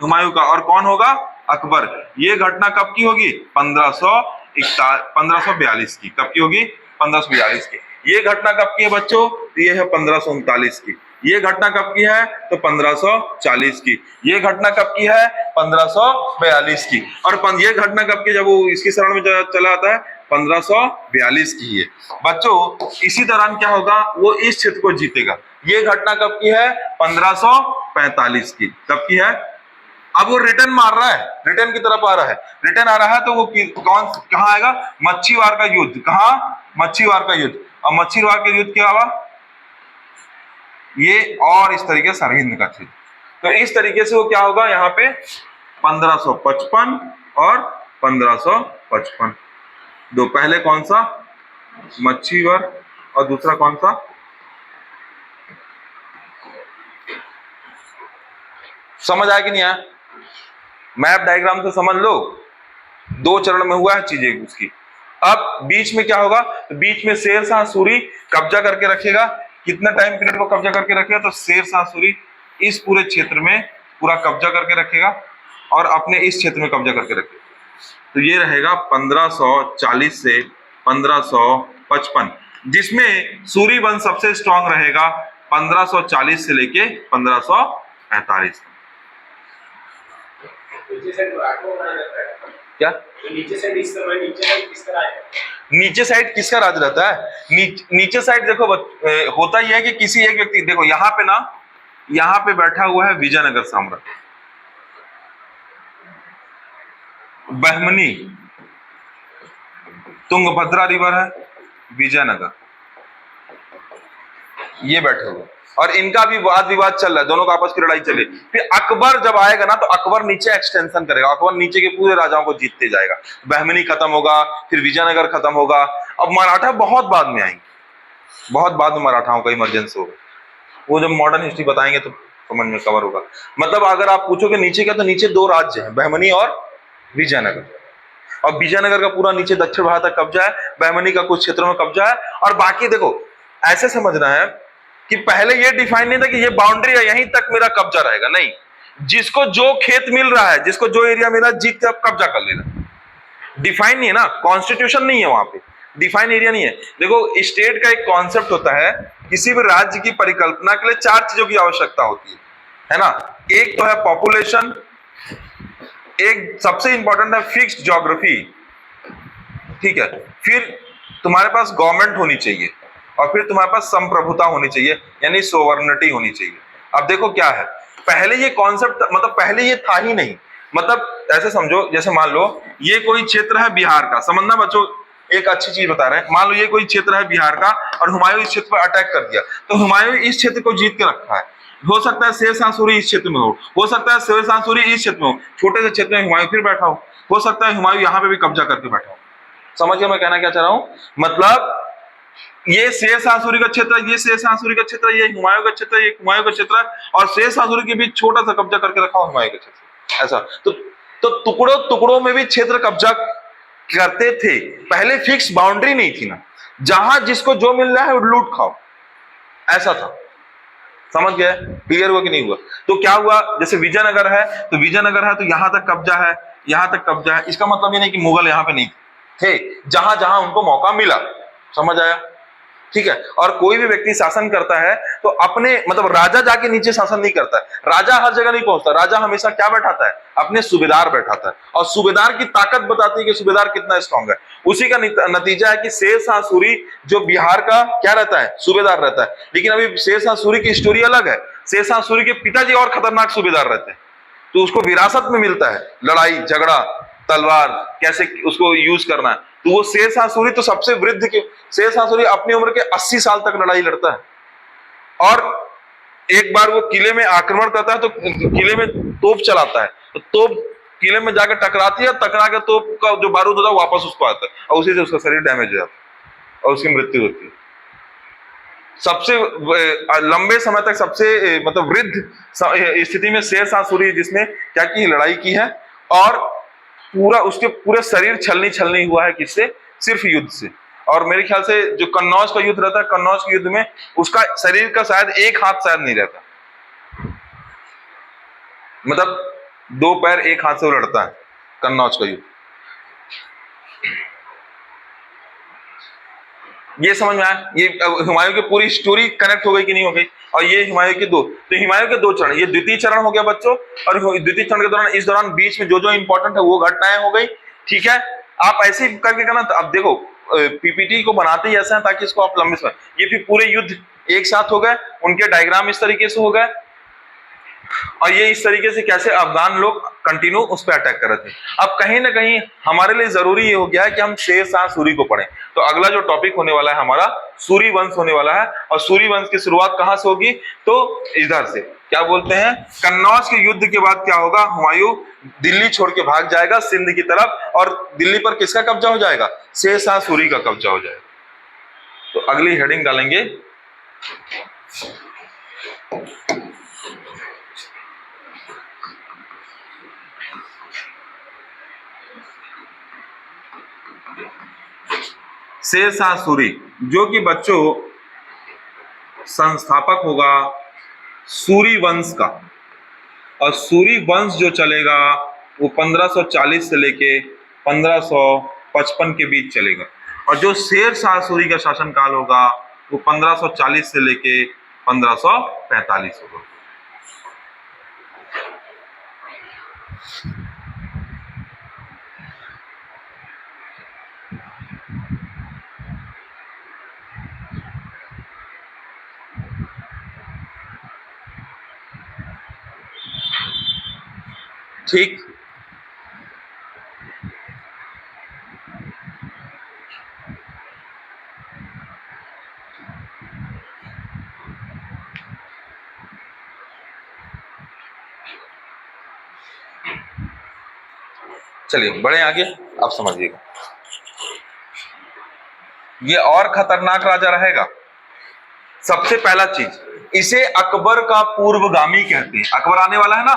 [SPEAKER 1] हुमायूं का। और कौन होगा? अकबर। ये घटना कब की होगी? 1542 की। कब की होगी? 1542 की। ये घटना कब की है बच्चों? ये है 1539 की। ये घटना कब की है? तो 1540 की। ये घटना कब की है? 1542 की। और ये घटना कब की, जब वो इसकी शरण में चला आता है? 1542 की है बच्चों। इसी दौरान क्या होगा? वो इस क्षेत्र को जीतेगा। ये घटना कब की है? 1545 की। कब की है? अब वो रिटर्न मार रहा है, रिटर्न की तरफ आ रहा है। रिटर्न आ रहा है तो वो कौन कहां आएगा? मच्छीवार का युद्ध। कहां? मच्छीवार का युद्ध। और मच्छीवार के युद्ध क्या हुआ? ये और इस तरीके सरहिंद का क्षेत्र। तो इस तरीके से वो क्या होगा यहाँ पे? 1555 और 1555। दो पहले कौन सा? मच्छीवार। और दूसरा कौन सा? समझ आया कि नहीं आया? मैप डायग्राम से समझ लो। 2 चरण में हुआ है चीजें उसकी। अब बीच में क्या होगा? बीच में शेर शाह सूरी कब्जा करके रखेगा। कितना टाइम पीरियड को कब्जा करके रखेगा? तो शेर शाह सूरी इस पूरे क्षेत्र में पूरा कब्जा करके रखेगा, और अपने इस क्षेत्र में कब्जा करके रखेगा। तो ये रहेगा 1540 से 1555, जिसमें सूरी वंश सबसे स्ट्रांग रहेगा 1540 से लेके 1545। क्या नीचे साइड किसका राज रहता है? नीचे साइड देखो होता ही है कि किसी एक व्यक्ति, देखो यहाँ पे ना, यहाँ पे बैठा हुआ है विजयनगर साम्राज्य, बहमनी, तुंगभद्रा रिवर है, विजयनगर, ये बैठे हुए, और इनका भी वाद विवाद चल रहा है, दोनों का आपस की लड़ाई चले। फिर अकबर जब आएगा ना, तो अकबर नीचे एक्सटेंशन करेगा, अकबर नीचे के पूरे राजाओं को जीतते जाएगा। बहमनी खत्म होगा, फिर विजयनगर खत्म होगा। अब मराठा बहुत बाद में आएंगे, बहुत बाद में मराठाओं का इमरजेंसी होगा। वो जब मॉडर्न हिस्ट्री बताएंगे तो समझ में कवर होगा। मतलब अगर आप पूछोगे नीचे क्या, तो नीचे 2 राज्य हैं, बहमनी और विजयनगर। और विजयनगर का पूरा नीचे दक्षिण भारत तक कब्जा है, बहमनी का कुछ क्षेत्रों में कब्जा है। और बाकी देखो ऐसे समझना है कि पहले ये डिफाइन नहीं था कि ये बाउंड्री है, यहीं तक मेरा कब्जा रहेगा, नहीं, जिसको जो खेत मिल रहा है, जिसको जो एरिया मिला जीत के अब कब्जा कर लेना। डिफाइन नहीं है ना, कॉन्स्टिट्यूशन नहीं है वहां पे, डिफाइन एरिया नहीं है। देखो स्टेट का एक कॉन्सेप्ट होता है, किसी भी राज्य की परिकल्पना के लिए 4 चीजों की आवश्यकता होती है ना। एक तो है पॉपुलेशन, एक सबसे इंपॉर्टेंट है फिक्स्ड ज्योग्राफी, ठीक है, फिर तुम्हारे पास गवर्नमेंट होनी चाहिए, और फिर तुम्हारे पास संप्रभुता होनी चाहिए, यानी सोवर्निटी होनी चाहिए। अब देखो क्या है, पहले ये कॉन्सेप्ट मतलब पहले ये था ही नहीं। मतलब ऐसे समझो, जैसे मान लो ये कोई क्षेत्र है बिहार का, समझना बच्चों, एक अच्छी चीज बता रहे हैं। मान लो ये कोई क्षेत्र है बिहार का और हुमायूं इस क्षेत्र पर अटैक कर दिया, तो हुमायूं इस क्षेत्र को जीत के रखा है। हो सकता है शेर शाह सूरी इस क्षेत्र में हो सकता है शेर शाह सूरी इस क्षेत्र में हो, छोटे से क्षेत्र में हुमायूं फिर बैठा हो सकता है हुमायूं यहाँ पे भी कब्जा करके बैठा हो। समझ गया मैं कहना क्या चाह रहा हूँ? मतलब ये शेर शाह सूरी का क्षेत्र, ये शेर शाह सूरी का क्षेत्र, ये हुमायूं का क्षेत्र, ये हुमायूं का क्षेत्र, और शेर शाह सूरी के बीच छोटा सा कब्जा करके रखा हुमायूं का क्षेत्र। ऐसा तो टुकड़ों टुकड़ों में भी क्षेत्र कब्जा करते थे। पहले फिक्स बाउंड्री नहीं थी ना, जहां जिसको जो मिल रहा है वो लूट खाओ, ऐसा था। समझ गए? क्लियर हुआ कि नहीं हुआ? तो क्या हुआ, जैसे विजयनगर है तो विजयनगर है तो यहां तक कब्जा है, यहां तक कब्जा है। इसका मतलब ये नहीं कि मुगल यहां पे नहीं थे, जहां जहां उनको मौका मिला। समझ आया? ठीक है। और कोई भी व्यक्ति शासन करता है तो अपने मतलब राजा जाके नीचे शासन नहीं करता है, राजा हर जगह नहीं पहुंचता, राजा हमेशा क्या बैठाता है, अपने सूबेदार बैठाता है, और सूबेदार की ताकत बताती है कि सूबेदार कितना स्ट्रांग है। उसी का नतीजा है कि शेर शाह सूरी जो बिहार का क्या रहता है, सूबेदार रहता है। लेकिन अभी शेर शाह सूरी की स्टोरी अलग है, शेर शाह सूरी के पिताजी और खतरनाक सूबेदार रहते हैं, तो उसको विरासत में मिलता है लड़ाई झगड़ा, तलवार कैसे उसको यूज करना है। तो वो शेर शाह सूरी तो सबसे वृद्ध के, शेर शाह सूरी अपनी उम्र के 80 साल तक लड़ाई लड़ता है, और एक बार वो किले में आक्रमण करता है तो किले में तोप चलाता है, तो तोप किले में जाकर टकराती है, टकरा के तोप का जो बारूद होता है वापस उसको आता है, और उसी से उसका शरीर डैमेज हो जाता है और उसकी मृत्यु होती है। सबसे लंबे समय तक सबसे मतलब वृद्ध स्थिति में शेर शाह सूरी जिसने क्या की, लड़ाई की है, और पूरा उसके पूरे शरीर छलनी छलनी हुआ है, किससे, सिर्फ युद्ध से। और मेरे ख्याल से जो कन्नौज का युद्ध रहता है, कन्नौज के युद्ध में उसका शरीर का शायद एक हाथ शायद नहीं रहता, मतलब 2 पैर 1 हाथ से वो लड़ता है कन्नौज का युद्ध। ये समझ में आया? ये हुमायूं की पूरी स्टोरी कनेक्ट हो गई कि नहीं हो गई? और ये हुमायूं के दो, तो हुमायूं के 2 चरण, ये द्वितीय चरण हो गया बच्चों। और द्वितीय चरण के दौरान इस दौरान बीच में जो जो इंपॉर्टेंट है वो घटनाएं हो गई, ठीक है। आप ऐसे ही करके करना। अब देखो पीपीटी को बनाते ही ऐसा है ताकि इसको आप लंबे समय, ये फिर पूरे युद्ध एक साथ हो गए, उनके डायग्राम इस तरीके से हो गए, और ये इस तरीके से कैसे अफगान लोग कंटिन्यू उस पर अटैक कर रहे थे। अब कहीं ना कहीं हमारे लिए जरूरी ये हो गया है कि हम शेर शाह सूरी को पढ़ें। तो अगला जो टॉपिक होने वाला है हमारा सूरी वंश होने वाला है, और सूरी वंश की शुरुआत कहां से होगी, तो इधर से, क्या बोलते हैं, कन्नौज के युद्ध के बाद क्या होगा, हुमायूं दिल्ली छोड़ के भाग जाएगा सिंध की तरफ, और दिल्ली पर किसका कब्जा हो जाएगा, शेर शाह सूरी का कब्जा हो जाएगा। तो अगली हेडिंग डालेंगे शेर शाह सूरी, जो कि बच्चों संस्थापक होगा सूरी वंश का। और सूरी वंश जो चलेगा वो 1540 से लेके 1555 के बीच चलेगा, और जो शेर शाह सूरी का शासनकाल होगा वो 1540 से लेके 1545 होगा। ठीक, चलिए बढ़े आगे, आप समझिएगा। ये और खतरनाक राजा रहेगा। सबसे पहला चीज, इसे अकबर का पूर्वगामी कहते हैं। अकबर आने वाला है ना,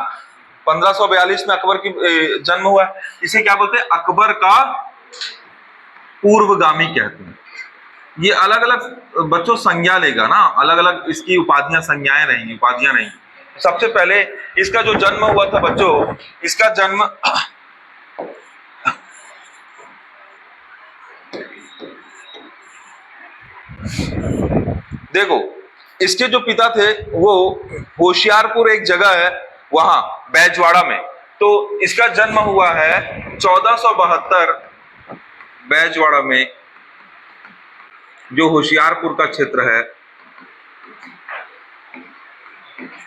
[SPEAKER 1] 1542 में अकबर की जन्म हुआ है। इसे क्या बोलते हैं? अकबर का पूर्वगामी कहते हैं। ये अलग अलग बच्चों संज्ञा लेगा ना, अलग अलग इसकी उपाधियां, संज्ञाएं रहेंगी, उपाधियां रहेंगी। सबसे पहले इसका जो जन्म हुआ था बच्चों, इसका जन्म देखो, इसके जो पिता थे वो होशियारपुर एक जगह है वहां बैजवाड़ा में, तो इसका जन्म हुआ है 1472 बैजवाड़ा में, जो होशियारपुर का क्षेत्र है।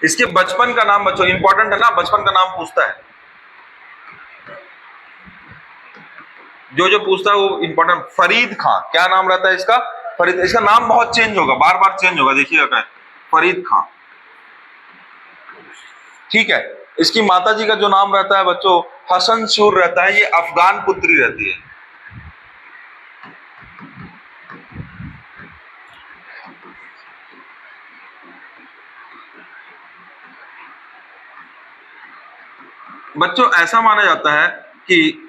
[SPEAKER 1] इसके बचपन का नाम बच्चों इंपॉर्टेंट है ना, बचपन का नाम पूछता है, जो जो पूछता है वो इंपॉर्टेंट। फरीद खां, क्या नाम रहता है इसका? फरीद। इसका नाम बहुत चेंज होगा, बार बार चेंज होगा, देखिएगा क्या है, फरीद खां। ठीक है। इसकी माता जी का जो नाम रहता है बच्चों हसन शूर रहता है, ये अफगान पुत्री रहती है। बच्चों ऐसा माना जाता है कि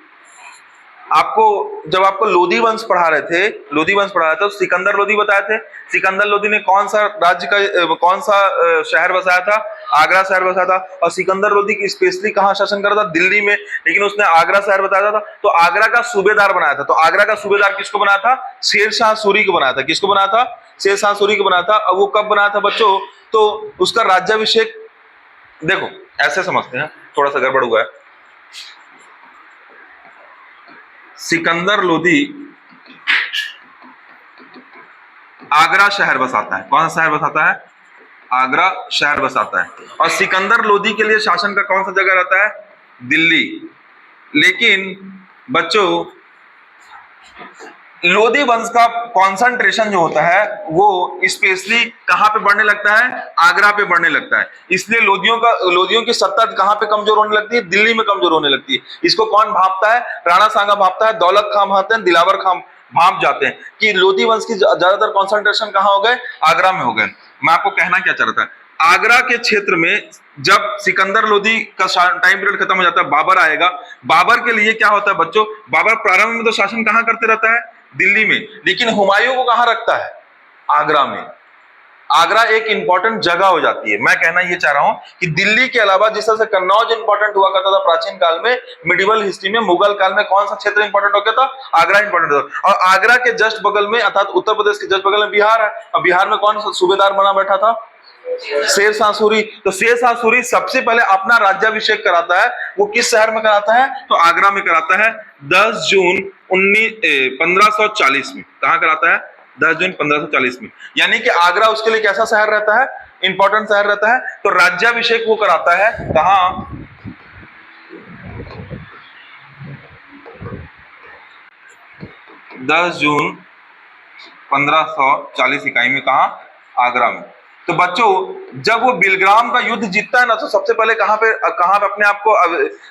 [SPEAKER 1] आपको जब आपको लोधी वंश पढ़ा रहे थे, लोधी वंश पढ़ा रहे थे, तो सिकंदर लोधी बताए थे। सिकंदर लोधी ने कौन सा राज्य का कौन सा शहर बसाया था? आगरा शहर बसाया था। और सिकंदर लोधी स्पेशली कहाँ शासन कर रहा था? दिल्ली में, लेकिन उसने आगरा शहर बताया था। तो आगरा का सूबेदार बनाया था। तो आगरा का सूबेदार किसको बनाया था? शेरशाह सूरी को बनाया था। किसको बनाया था? शेरशाह सूरी को बनाया था। और वो कब बनाया था बच्चों? तो उसका राज्याभिषेक, देखो ऐसे समझते हैं, थोड़ा सा गड़बड़ हुआ है। सिकंदर लोधी आगरा शहर बसाता है। कौन सा शहर बसाता है? आगरा शहर बसाता है। और सिकंदर लोधी के लिए शासन का कौन सा जगह रहता है? दिल्ली। लेकिन बच्चों लोधी वंश का कॉन्सेंट्रेशन जो होता है वो स्पेशली कहां पे बढ़ने लगता है? आगरा पे बढ़ने लगता है। इसलिए लोधियों की सत्ता कहां पे कमजोर होने लगती है? दिल्ली में कमजोर होने लगती है। इसको कौन भांपता है? राणा सांगा भांपता है, दौलत खां भांपते हैं, दिलावर खां भांप जाते हैं कि लोधी वंश की ज्यादातर कॉन्सेंट्रेशन कहां हो गए? आगरा में हो गए। मैं आपको कहना क्या चाह रहा था, आगरा के क्षेत्र में जब सिकंदर लोधी का टाइम पीरियड खत्म हो जाता है, बाबर आएगा। बाबर के लिए क्या होता है बच्चों? बाबर प्रारंभ में तो शासन कहां करते रहता है? दिल्ली में। लेकिन हुमायूं को कहां रखता है? आगरा में। आगरा एक इंपॉर्टेंट जगह हो जाती है। मैं कहना ये चाह रहा हूं कि दिल्ली के अलावा जिस तरह से कन्नौज इंपॉर्टेंट हुआ करता था प्राचीन काल में, मिडिवल हिस्ट्री में, मुगल काल में कौन सा क्षेत्र इंपॉर्टेंट हो गया था? आगरा इंपॉर्टेंट था। और आगरा के जस्ट बगल में अर्थात उत्तर प्रदेश के जस्ट बगल में बिहार है। और बिहार में कौन सूबेदार बना बैठा था? शेरशाह सूरी। तो शेरशाह सूरी सबसे पहले अपना राज्याभिषेक कराता है, वो किस शहर में कराता है? तो आगरा में कराता है 10 जून 1540 में। कहां कराता है? 10 जून 1540 में। यानी कि आगरा उसके लिए कैसा शहर रहता है? इंपॉर्टेंट शहर रहता है। तो राज्याभिषेक वो कराता है कहां? 10 जून 1540 इकाई में। कहां? आगरा में। तो बच्चों जब वो बिलग्राम का युद्ध जीतता है ना, तो सबसे पहले कहां पे अपने आप को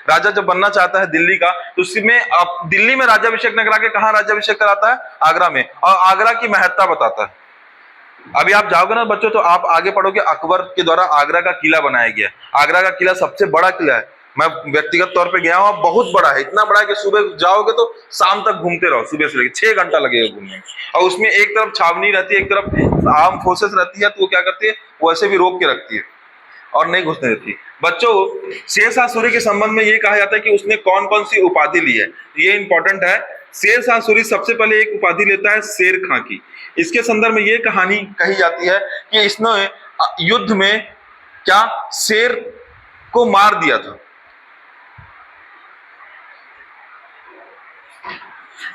[SPEAKER 1] राजा जब बनना चाहता है दिल्ली का, तो उसमें दिल्ली में राज्याभिषेक न करा के कहां राज्याभिषेक कराता है? आगरा में। और आगरा की महत्ता बताता है। अभी आप जाओगे ना बच्चों तो आप आगे पढ़ोगे अकबर के द्वारा आगरा का किला बनाया गया। आगरा का किला सबसे बड़ा किला है। मैं व्यक्तिगत तौर पे गया हूं, बहुत बड़ा है, इतना बड़ा है कि सुबह जाओगे तो शाम तक घूमते रहो, सुबह से लेकर 6 घंटा लगेगा घूमने में। और उसमें एक तरफ छावनी रहती है, एक तरफ आर्म फोर्सेस रहती है, तो वो क्या करती है? वो ऐसे भी रोक के रखती है और नहीं घुसने देती। बच्चों शेरशाह सूरी के संबंध में ये कहा जाता है कि उसने कौन कौन सी उपाधि ली है, ये इंपॉर्टेंट है। शेरशाह सूरी सबसे पहले एक उपाधि लेता है शेर खां की। इसके संदर्भ में ये कहानी कही जाती है कि इसने युद्ध में क्या शेर को मार दिया था।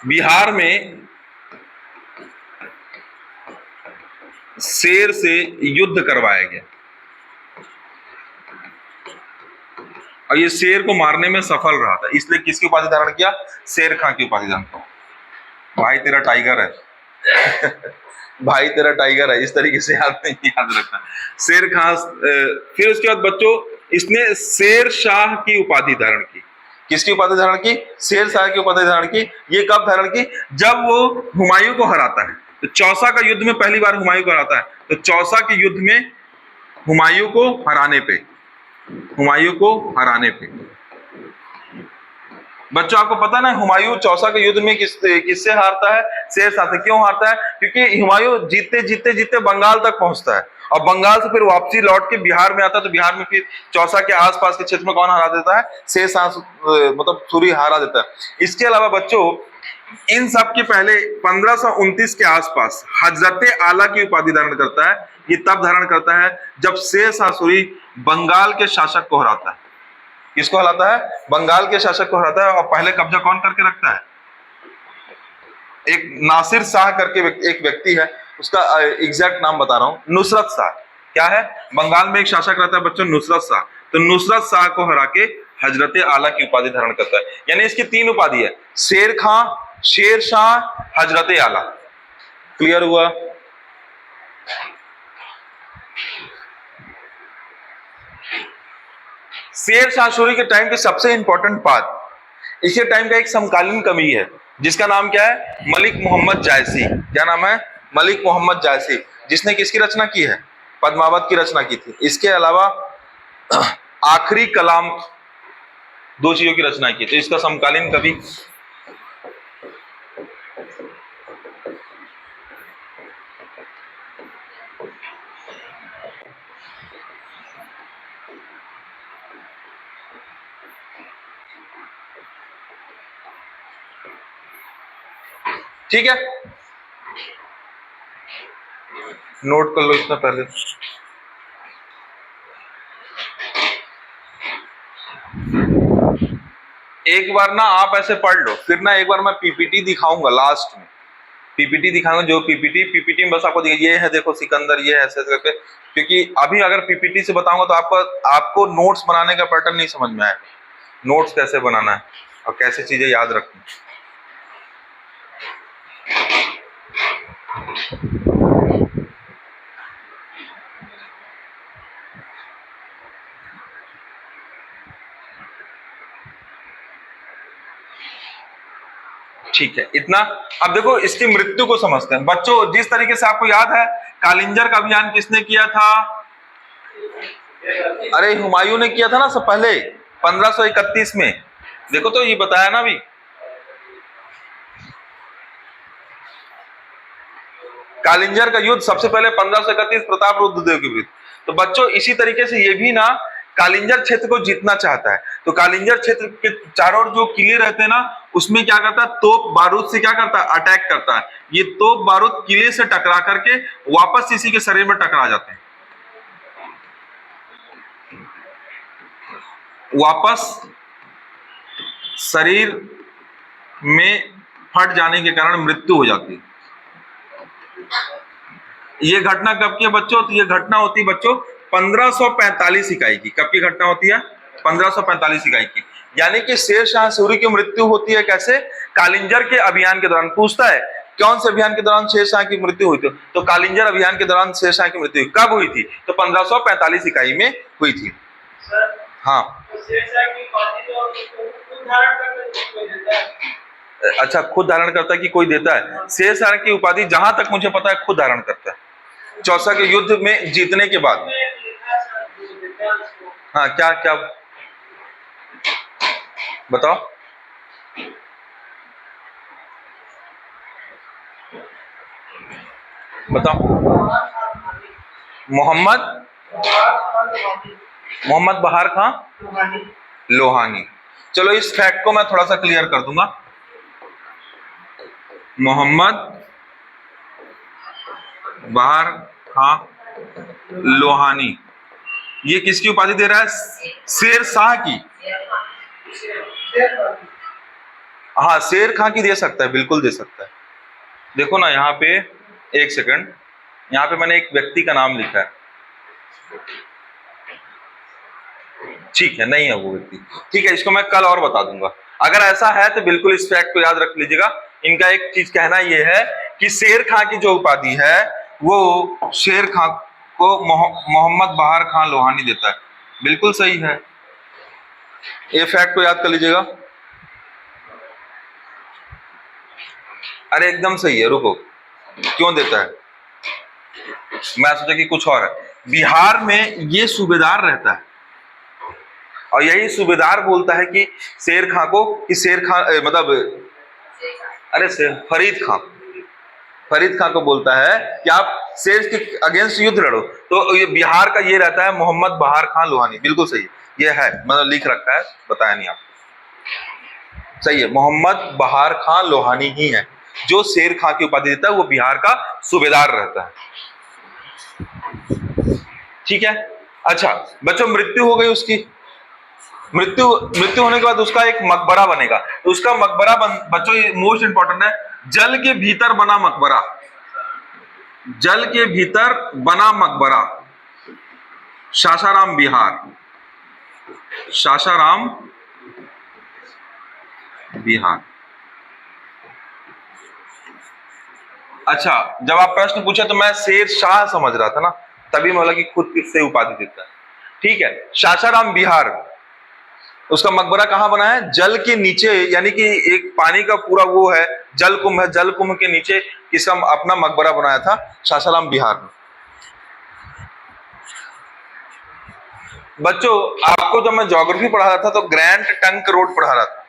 [SPEAKER 1] बिहार में शेर से युद्ध करवाया गया और ये शेर को मारने में सफल रहा था, इसलिए किसकी उपाधि धारण किया? शेर खां की उपाधि धारण किया। भाई तेरा टाइगर है भाई तेरा टाइगर है, इस तरीके से याद रखना। शेर खां। फिर उसके बाद बच्चों इसने शेर शाह की उपाधि धारण की। किसकी उपाधि धारण की? शेर शाह की उपाधि धारण की। ये कब धारण की? जब वो हुमायूं को हराता है। तो चौसा का युद्ध में पहली बार हुमायूं को हराता है। तो चौसा के युद्ध में हुमायूं को हराने पे हुमायूं को हराने पे। बच्चों आपको पता ना हुमायूं चौसा के युद्ध में किससे हारता है? शेर शाह से। क्यों हारता है? क्योंकि हुमायूं जीतते जीतते जीतते बंगाल तक पहुंचता है और बंगाल से फिर वापसी लौट के बिहार में आता है, तो बिहार में फिर चौसा के आसपास के क्षेत्र में कौन हरा देता है? शेर शाह मतलब सूरी हरा देता है। इसके अलावा बच्चों इन सब के पहले 1529 के आसपास हजरते आला की उपाधि धारण करता है। ये तब धारण करता है जब शेर शाह सूरी बंगाल के शासक को हराता है। किसको हराता है? बंगाल के शासक को हराता है। और पहले कब्जा कौन करके रखता है? एक नासिर शाह करके एक व्यक्ति है, उसका एग्जैक्ट नाम बता रहा हूं, नुसरत शाह। क्या है? बंगाल में एक शासक रहता है बच्चों, नुसरत शाह। तो नुसरत शाह को हरा के हजरते आला की उपाधि धारण करता है। यानी इसकी 3 उपाधि है, शेर खां, शेर शाह, हजरते आला। क्लियर हुआ? शेर शाह सूरी के टाइम की सबसे इंपॉर्टेंट बात, इसी टाइम का एक समकालीन कवि है जिसका नाम क्या है? मलिक मोहम्मद जायसी। क्या नाम है? मलिक मोहम्मद जायसी, जिसने किसकी रचना की है? पद्मावत की रचना की थी। इसके अलावा आखिरी कलाम, 2 चीजों की रचना की। तो इसका समकालीन कवि ठीक है, नोट कर लो इसमें पहले। एक बार ना आप ऐसे पढ़ लो, फिर ना एक बार मैं पीपीटी दिखाऊंगा लास्ट में। पीपीटी दिखाऊंगा, जो पीपीटी में बस आपको ये है, देखो सिकंदर, ये ऐसे करके। क्योंकि अभी अगर पीपीटी से बताऊंगा तो आपको नोट्स बनाने का पैटर्न नहीं समझ में आएगा, नोट्स कैसे बनाना है और कैसे चीजें याद रखनी। ठीक है, इतना। अब देखो इसकी मृत्यु को समझते हैं बच्चों। जिस तरीके से आपको याद है कालिंजर का अभियान किसने किया था? अरे हुमायूं ने किया था ना सब पहले, 1531 में। देखो तो ये बताया ना अभी। कालिंजर का युद्ध सबसे पहले 1531 प्रताप रुद्रदेव के विरुद्ध। तो बच्चों इसी तरीके से ये भी ना कालिंजर क्षेत्र को जीतना चाहता है। तो कालिंजर क्षेत्र के चारों ओर जो किले रहते हैं ना, उसमें क्या करता है? तोप बारूद से क्या करता है? अटैक करता है। ये तोप बारूद किले से टकरा करके वापस इसी के शरीर में टकरा जाते हैं। वापस शरीर में फट जाने के कारण मृत्यु हो जाती है। ये घटना कब की है बच्चों? तो ये घटना होती है बच्चों 1545 इकाई की। कब की घटना होती है? 1545 इकाई की। यानी कि शेर शाह सूरी की मृत्यु होती है कैसे? कालिंजर के अभियान के दौरान। पूछता है कौन से अभियान के दौरान शेर शाह की मृत्यु हुई थी? तो कालिंजर अभियान के दौरान शेर शाह की मृत्यु कब हुई थी? तो 1545 इकाई में हुई थी। हाँ, अच्छा, खुद धारण करता है कि कोई देता है? शेर शाह की उपाधि जहां तक मुझे पता है खुद धारण करता है, चौसा के युद्ध में जीतने के बाद। हाँ, क्या क्या बताओ? बताओ। मोहम्मद बहार खां लोहानी। चलो इस फैक्ट को मैं थोड़ा सा क्लियर कर दूंगा। मोहम्मद बहार खां लोहानी ये किसकी उपाधि दे रहा है? शेर शाह की। हाँ, शेर खां की दे सकता है, बिल्कुल दे सकता है। देखो ना यहाँ पे, एक सेकंड, यहाँ पे मैंने एक व्यक्ति का नाम लिखा है। ठीक है, नहीं है वो व्यक्ति। ठीक है, इसको मैं कल और बता दूंगा। अगर ऐसा है तो बिल्कुल इस फैक्ट को याद रख लीजिएगा। इनका एक चीज कहना यह है कि शेर खां की जो उपाधि है वो शेर खां को मोहम्मद बहार खां लोहानी देता है। बिल्कुल सही है, ये फैक्ट को याद कर लीजिएगा। अरे एकदम सही है, रुको, क्यों देता है? मैं सोचा कि कुछ और है। बिहार में ये सूबेदार रहता है, और यही सूबेदार बोलता है कि शेर खां को कि शेर खां मतलब अरे शेर फरीद खां को बोलता है कि आप शेर के अगेंस्ट युद्ध लड़ो। तो ये बिहार का ये रहता है मोहम्मद बहार खां लोहानी, बिल्कुल सही ये है, मतलब लिख रखा है, बताया नहीं आपको। सही है, मोहम्मद बहार खां लोहानी ही है जो शेर खां की उपाधि देता है, वो बिहार का सूबेदार रहता है। ठीक है। अच्छा बच्चों, मृत्यु हो गई उसकी, मृत्यु होने के बाद उसका एक मकबरा बनेगा। तो उसका मकबरा बच्चों ये मोस्ट इंपॉर्टेंट है, जल के भीतर बना मकबरा, जल के भीतर बना मकबरा, सासाराम बिहार, सासाराम बिहार। अच्छा, जब आप प्रश्न पूछे तो मैं शेर शाह समझ रहा था ना, तभी मैं बोला कि खुद किससे उपाधि देता है। ठीक है, सासाराम बिहार, उसका मकबरा कहां बना है? जल के नीचे, यानी कि एक पानी का पूरा वो है, जल कुंभ है, जल कुंभ के नीचे इसका अपना मकबरा बनाया था सासाराम बिहार में। बच्चों आपको जब मैं ज्योग्राफी पढ़ा रहा था तो ग्रैंड ट्रंक रोड पढ़ा रहा था,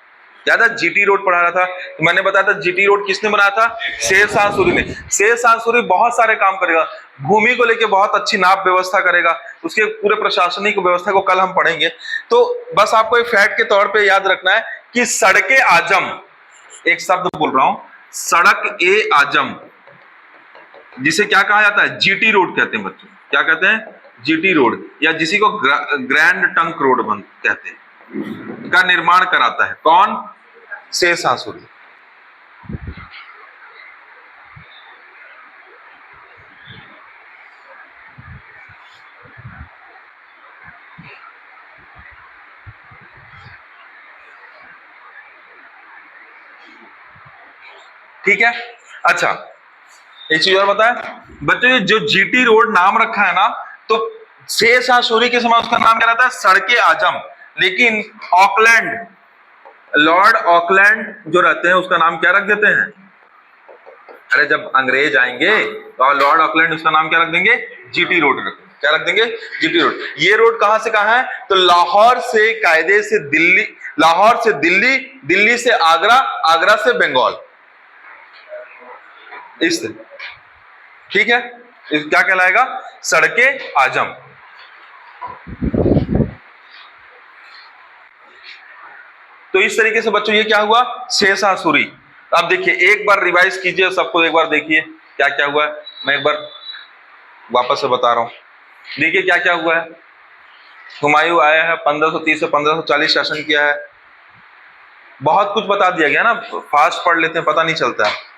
[SPEAKER 1] याद है? जीटी रोड पढ़ा रहा था, तो मैंने बताया था जीटी रोड किसने बनाया था? शेर शाह सूरी ने। शेर शाह सूरी बहुत सारे काम करेगा, भूमि को लेके बहुत अच्छी नाप व्यवस्था करेगा, उसके पूरे प्रशासनिक व्यवस्था को कल हम पढ़ेंगे। तो बस आपको एक फैक्ट के तौर पे याद रखना है कि सड़के आजम, एक शब्द बोल रहा हूं, सड़क ए आजम, जिसे क्या कहा जाता है? जीटी रोड कहते हैं बच्चों। क्या कहते हैं? जीटी रोड, या जिसी को ग्रैंड ट्रंक रोड कहते हैं, का निर्माण कराता है कौन? शेर शाह सूरी। ठीक है। अच्छा एक चीज और बताया बच्चों, जो जीटी रोड नाम रखा है ना, तो शेर शाह सूरी के समय उसका नाम क्या रहता है? सड़के आजम। लेकिन ऑकलैंड, लॉर्ड ऑकलैंड जो रहते हैं उसका नाम क्या रख देते हैं? अरे जब अंग्रेज आएंगे तो लॉर्ड ऑकलैंड उसका नाम क्या रख देंगे? जीटी रोड रख, क्या रख देंगे? GT road. ये रोड कहां से कहां है? तो लाहौर से कायदे से दिल्ली, लाहौर से दिल्ली, दिल्ली से आगरा, आगरा से बंगाल, इस, ठीक है। क्या कहलाएगा? सड़के आजम। तो इस तरीके से बच्चों ये क्या हुआ? शेर शाह सूरी। अब देखिए एक बार रिवाइज कीजिए, सबको एक बार देखिए क्या क्या हुआ है। मैं एक बार वापस से बता रहा हूं, देखिए क्या क्या हुआ है। हुमायूं आया है, 1530 से 1540 शासन किया है। बहुत कुछ बता दिया गया ना, फास्ट पढ़ लेते हैं, पता नहीं चलता है।